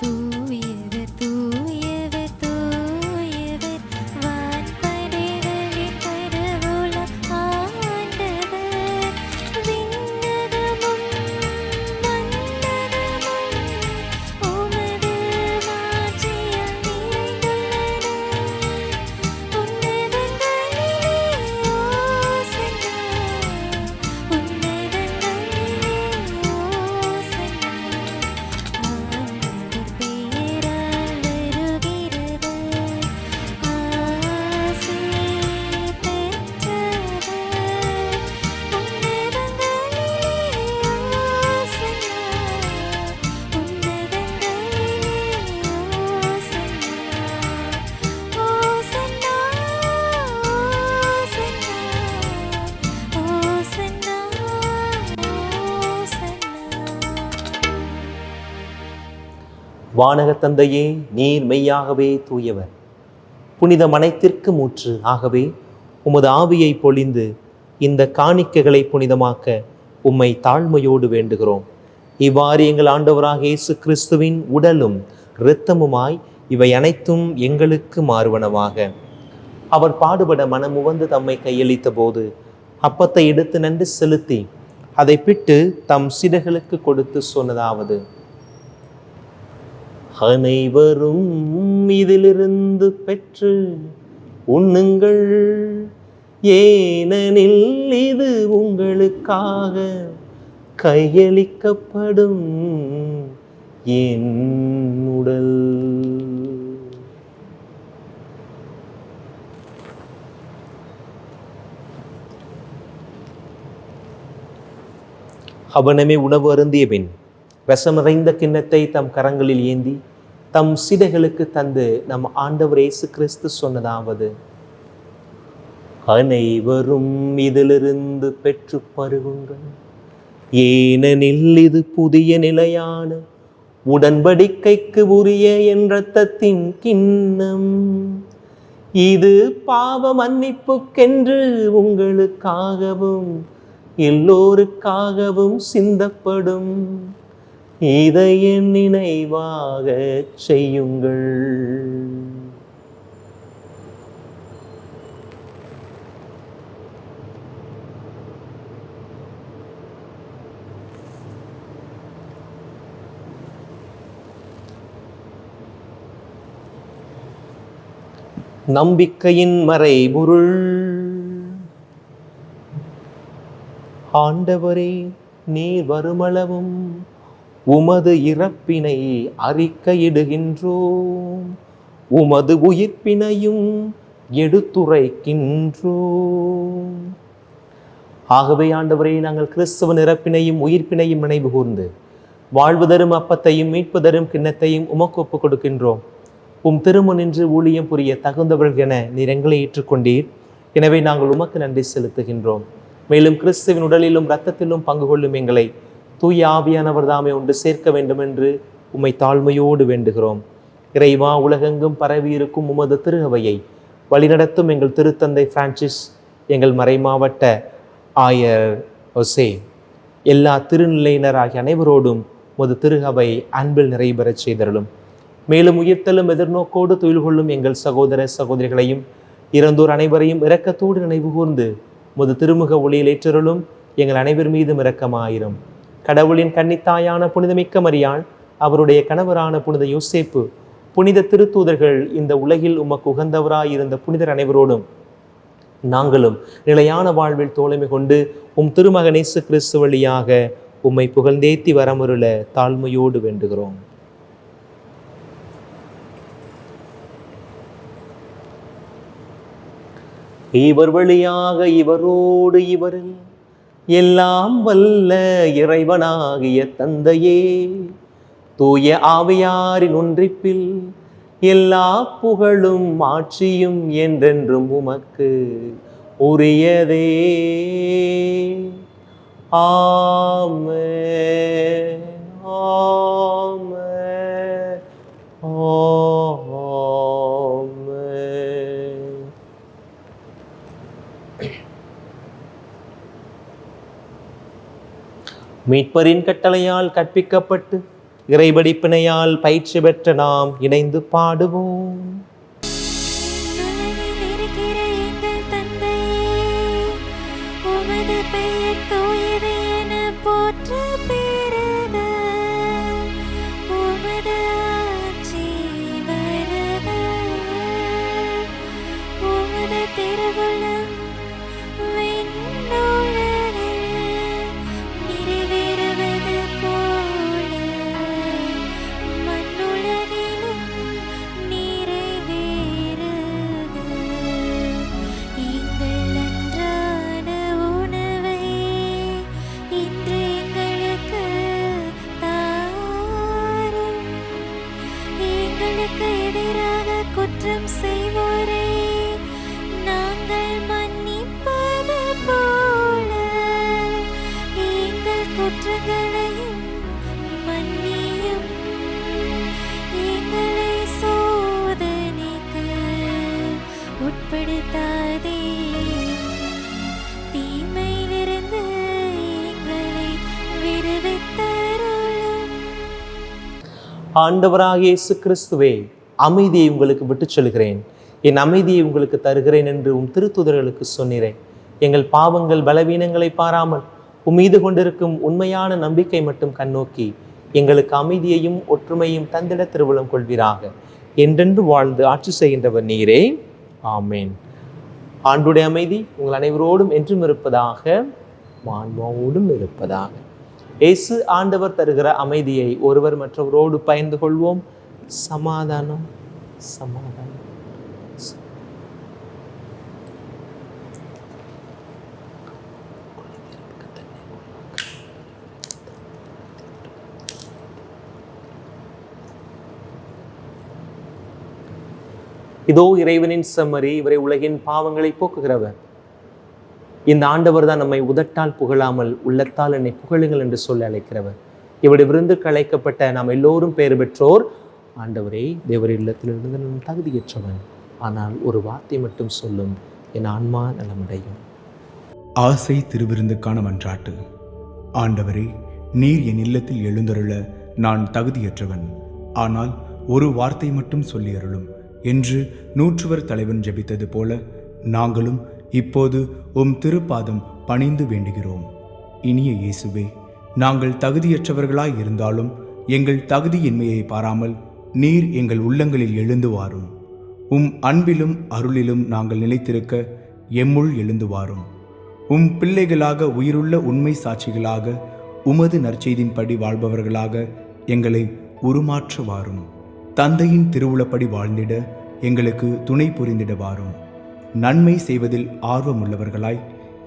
தூயவர் தூயவர் தூயவர் வான்படைகளின் கடவுளாம் ஆண்டவர். விண்ணகமும் மண்ணகமும் உமது மாட்சியால் நிறைந்துள்ளன. உன்னதங்களிலே ஓசன்னா, உன்னதங்களிலே ஓசன்னா. ஆண்டவர் பெயரால் வருகிறவர் ஆசி பெற்றவர். உன்னதங்களிலே ஓசன்னா, உன்னதங்களிலே ஓசன்னா. ஓசன்னா, ஓசன்னா, ஓசன்னா. வானக தந்தையே, நீர் மெய்யாகவே தூயவர், புனித மனைத்திற்கு மூற்று. ஆகவே உமது ஆவியை பொழிந்து இந்த காணிக்கைகளை புனிதமாக்க உம்மை தாழ்மையோடு வேண்டுகிறோம். இவ்வாறு எங்கள் ஆண்டவராக இயேசு கிறிஸ்துவின் உடலும் இரத்தமுமாய் இவை அனைத்தும் எங்களுக்கு மாறுவனவாக. அவர் பாடுபட மனமுவந்து தம்மை கையளித்த போது அப்பத்தை எடுத்து நன்றி செலுத்தி அதை பிட்டு தம் சீடர்களுக்கு கொடுத்து சொன்னதாவது: அனைவரும் இதிலிருந்து பெற்று உண்ணுங்கள், ஏனெனில் இது உங்களுக்காக கையளிக்கப்படும் என் உடல். அவனமே உணவு அருந்திய பின் விஷம் நிறைந்த கிண்ணத்தை தம் கரங்களில் ஏந்தி தம் சீடர்களுக்கு தந்து நம் ஆண்டவர் இயேசு கிறிஸ்து சொன்னதாவது: அனைவரும் இதிலிருந்து பெற்று பருகுங்கள், ஏனெனில் இது புதிய நிலையான உடன்படிக்கைக்கு உரிய என் இரத்தத்தின் கிண்ணம். இது பாவ மன்னிப்புக்கென்று உங்களுக்காகவும் எல்லோருக்காகவும் சிந்தப்படும். இதை என் நினைவாக செய்யுங்கள். நம்பிக்கையின் மறைபொருள். ஆண்டவரே, நீர் வருமளவும் உமது இறப்பினை அறிக்கையிடுகின்றோம், உமது உயிர்ப்பினையும் எடுத்துரைக்கின்றோம். ஆகவே ஆண்டவரே, நாங்கள் கிறிஸ்துவின் இறப்பினையும் உயிர்ப்பினையும் நினைவு கூர்ந்து வாழ்வு தரும் அப்பத்தையும் மீட்பு தரும் கிண்ணத்தையும் உமக்கு ஒப்புக் கொடுக்கின்றோம். உம் திருமுன் நின்று ஊழியம் புரிய தகுந்தவர்கள் என நீர் எங்களை ஏற்றுக்கொண்டீர். எனவே நாங்கள் உமக்கு நன்றி செலுத்துகின்றோம். மேலும் கிறிஸ்துவின் உடலிலும் இரத்தத்திலும் பங்கு கொள்ளும் எங்களை தூய ஆவியானவர் தாமே ஒன்று சேர்க்க வேண்டும் என்று உம்மை தாழ்மையோடு வேண்டுகிறோம். இறைவா, உலகெங்கும் பரவி இருக்கும் உமது திரு அவையை வழிநடத்தும் எங்கள் திருத்தந்தை பிரான்சிஸ், எங்கள் மறைமாவட்ட ஆயர் ஒசே, எல்லா திருநிலையினராகிய அனைவரோடும் உமது திருகவை அன்பில் நிறைபெறச் செய்தருளும். மேலும் உயிர்த்தலும் எதிர்நோக்கோடு துயில் கொள்ளும் எங்கள் சகோதர சகோதரிகளையும் இறந்தோர் அனைவரையும் இரக்கத்தோடு நினைவு கூர்ந்து உமது திருமுக ஒளியில் ஏற்றருளும். எங்கள் அனைவர் மீதும் இரக்கமாயிரும். கடவுளின் கன்னித்தாயான புனிதமிக்க மரியாள், அவருடைய கணவரான புனித யோசேப்பு, புனித திருத்தூதர்கள், இந்த உலகில் உமக்கு உகந்தவராயிருந்த புனிதர் அனைவரோடும் நாங்களும் நிலையான வாழ்வில் தோழமை கொண்டு திருமகன் இயேசு கிறிஸ்து வழியாக உம்மை புகழ்ந்தேத்தி வரமருள தாழ்மையோடு வேண்டுகிறோம். இவர் வழியாக இவரோடு இவரில் எல்லாம் வல்ல இறைவனாகிய தந்தையே, தூய ஆவியாரின் ஒன்றிப்பில் எல்லா புகழும் ஆட்சியும் என்றென்றும் உமக்கு உரியதே. ஆமென், ஆமென், ஆமென். மீட்பரின் கட்டளையால் கற்பிக்கப்பட்டு இறைபடிப்பினையால் பயிற்சி பெற்ற நாம் இணைந்து பாடுவோம். உலகில் இருக்கிற எங்கள் தந்தையே, உமது பெயர் தூயது என போற்ற பெறுக. உமது ஆட்சி வருக. உமது திருவுளம் விண்ணுலகில் நிறைவேறுவது போல மண்ணுலகிலும் நிறைவேறுக. எங்கள் அன்றாட உணவை இன்று எங்களுக்கு தாரும். எங்களுக்கு எதிராக குற்றம் செய்வோரை நாங்கள் மன்னிப்பது போல எங்கள் குற்றங்களையும் மன்னியும். எங்களை சோதனைக்கு உட்படுத்தாதே, தீமையிலிருந்து எங்களை விடுவித்தருளும். ஆண்டவராகிய இயேசு கிறிஸ்துவே, அமைதியை உங்களுக்கு விட்டுச் செல்கிறேன், என் அமைதியை உங்களுக்கு தருகிறேன் என்று திருத்தூதர்களுக்கு சொன்னீரேன். எங்கள் பாவங்கள் பலவீனங்களை பாராமல் மீது கொண்டிருக்கும் உண்மையான நம்பிக்கை மட்டும் கண்ணோக்கி எங்களுக்கு அமைதியையும் ஒற்றுமையும் தந்திட திருவுளம் கொள்வீராக. என்றென்று வாழ்ந்து ஆட்சி செய்கின்றவர் நீரே. ஆமேன். ஆண்டுடைய அமைதி உங்கள் அனைவரோடும் என்றும் இருப்பதாக, மாண்போடும் இருப்பதாக. இயேசு ஆண்டவர் தருகிற அமைதியை ஒருவர் மற்றவரோடு பகிர்ந்து கொள்வோம். சமாதானம், சமாதானம். இதோ இறைவனின் செம்மறி, இவரை உலகின் பாவங்களை போக்குகிறவர். இந்த ஆண்டவர் தான் நம்மை உதட்டால் புகழாமல் உள்ளத்தால் என்னை புகழுங்கள் என்று சொல்லி அழைக்கிறவர். இவருடைய விருந்துக்கு அழைக்கப்பட்ட நாம் எல்லோரும் பெயர் பெற்றோர். ஆண்டவரே, தேவர் இல்லத்திலிருந்து நான் தகுதியற்றவன், ஆனால் ஒரு வார்த்தை மட்டும் சொல்லும், என் ஆன்மா நலமடையும். ஆசை திருவிருந்துக்கான மன்றாட்டு. ஆண்டவரே, நீர் என் இல்லத்தில் எழுந்தருள நான் தகுதியற்றவன், ஆனால் ஒரு வார்த்தை மட்டும் சொல்லி அருளும் என்று நூற்றுவர் தலைவன் ஜெபித்தது போல நாங்களும் இப்போது திருப்பாதம் பணிந்து வேண்டுகிறோம். இனிய இயேசுவே, நாங்கள் தகுதியற்றவர்களாய் இருந்தாலும் எங்கள் தகுதியின்மையை பாராமல் நீர் எங்கள் உள்ளங்களில் எழுந்து வாரும். அன்பிலும் அருளிலும் நாங்கள் நிலைத்திருக்க எம்முள் எழுந்து வாரும். பிள்ளைகளாக, உயிருள்ள உண்மை சாட்சிகளாக, உமது நற்செய்தின்படி வாழ்பவர்களாக எங்களை உருமாற்ற வாரும். தந்தையின் திருவுளப்படி வாழ்ந்திட எங்களுக்கு துணை புரிந்திட வாரும். நன்மை செய்வதில் ஆர்வமுள்ளவர்களாய்,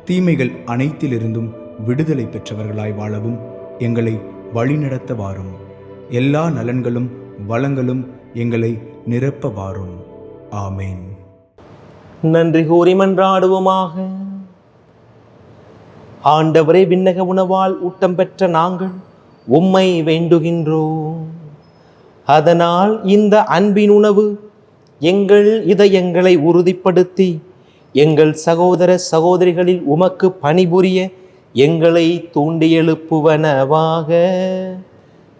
தீமைகள் அனைத்திலிருந்தும் விடுதலை பெற்றவர்களாய் வாழவும் எங்களை வழிநடத்த வாரும். எல்லா நலன்களும் வளங்களும் எங்களை நிரப்ப வாரும். ஆமேன். நன்றி கூறி மன்றாடுவோமாக. ஆண்டவரே, விண்ணக உணவால் ஊட்டம் பெற்ற நாங்கள் உம்மை வேண்டுகின்றோம். அதனால் இந்த அன்பின் உணவு எங்கள் இதயங்களை உறுதிப்படுத்தி எங்கள் சகோதர சகோதரிகளில் உமக்கு பணிபுரிய எங்களை தூண்டி எழுப்புவனவாக.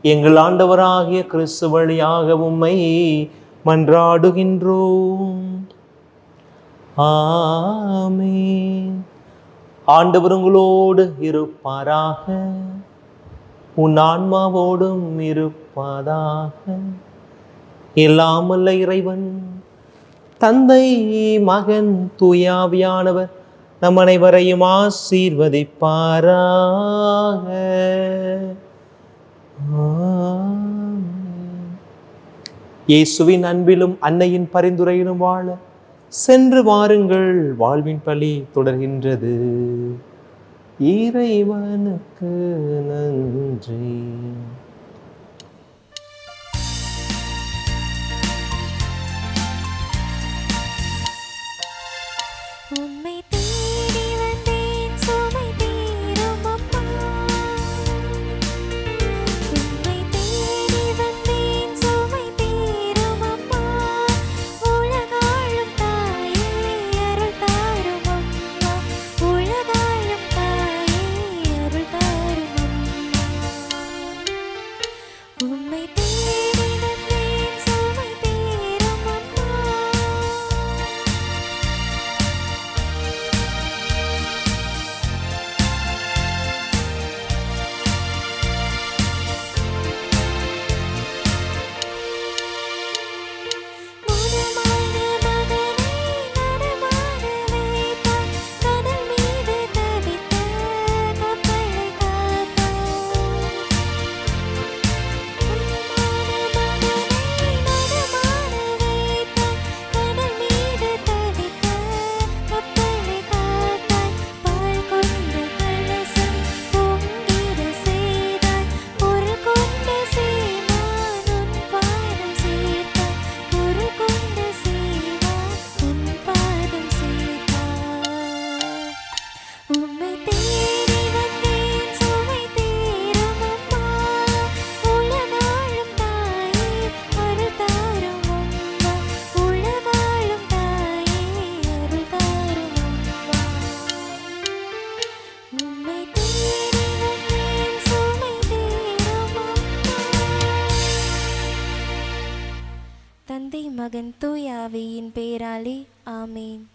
எங்கள் ஆண்டவராகிய கிறிஸ்து வழியாக உம்மை மன்றாடுகின்றோம். ஆமென். ஆண்டவர் உங்களோடு இருப்பாராக. உன் ஆன்மாவோடும் இருப்பதாக. எல்லாம் வல்ல இறைவன் தந்தை, மகன், தூயாவியானவர் நம் அனைவரையும் ஆசீர்வதிப்பாராக. ஆமென். இயேசுவின் அன்பிலும் அன்னையின் பரிந்துரையிலும் வாழ சென்று வாருங்கள். வாழ்வின் பலி தொடர்கின்றது. இறைவனுக்கு நன்றி. உம்மை தேடி வந்தேன் சுமை தீரும் அம்மா. உம்மை தேடி வந்தேன் சுமை தீரும் அம்மா. உலகாளும் தாயே அருள் தாரும் அம்மா. உலகாளும் தாயே அருள் தாரும் அம்மா. உம்மை தேடி வந்தேன் சுமை தீரும் அம்மா. மனமான மகனை நடமாட வைத்தாய். கடல் மீது தவித்த கப்பலை காத்தாய். மனமான மகனை நடமாட வைத்தாய். கடல் மீது தவித்த கப்பலை காத்தாய். பால் கொண்ட கலசம் பொங்கிட செய்தாய். பொருள் கொண்ட சீமான் உன் பாதம் சேர்த்தாய். பொருள் கொண்ட சீமான் உன் பாதம் சேர்த்தாய். உம்மை தேடி வந்தேன் சுமை தீரும் அம்மா. உலகாளும் தாயே அருள் தாரும் அம்மா. உலகாளும் தாயே அருள் தாரும் அம்மா. உம்மை தேடி வந்தேன் சுமை தீரும் அம்மா. தந்தை, மகன், தூய ஆவியின் பெயராலே ஆமென்.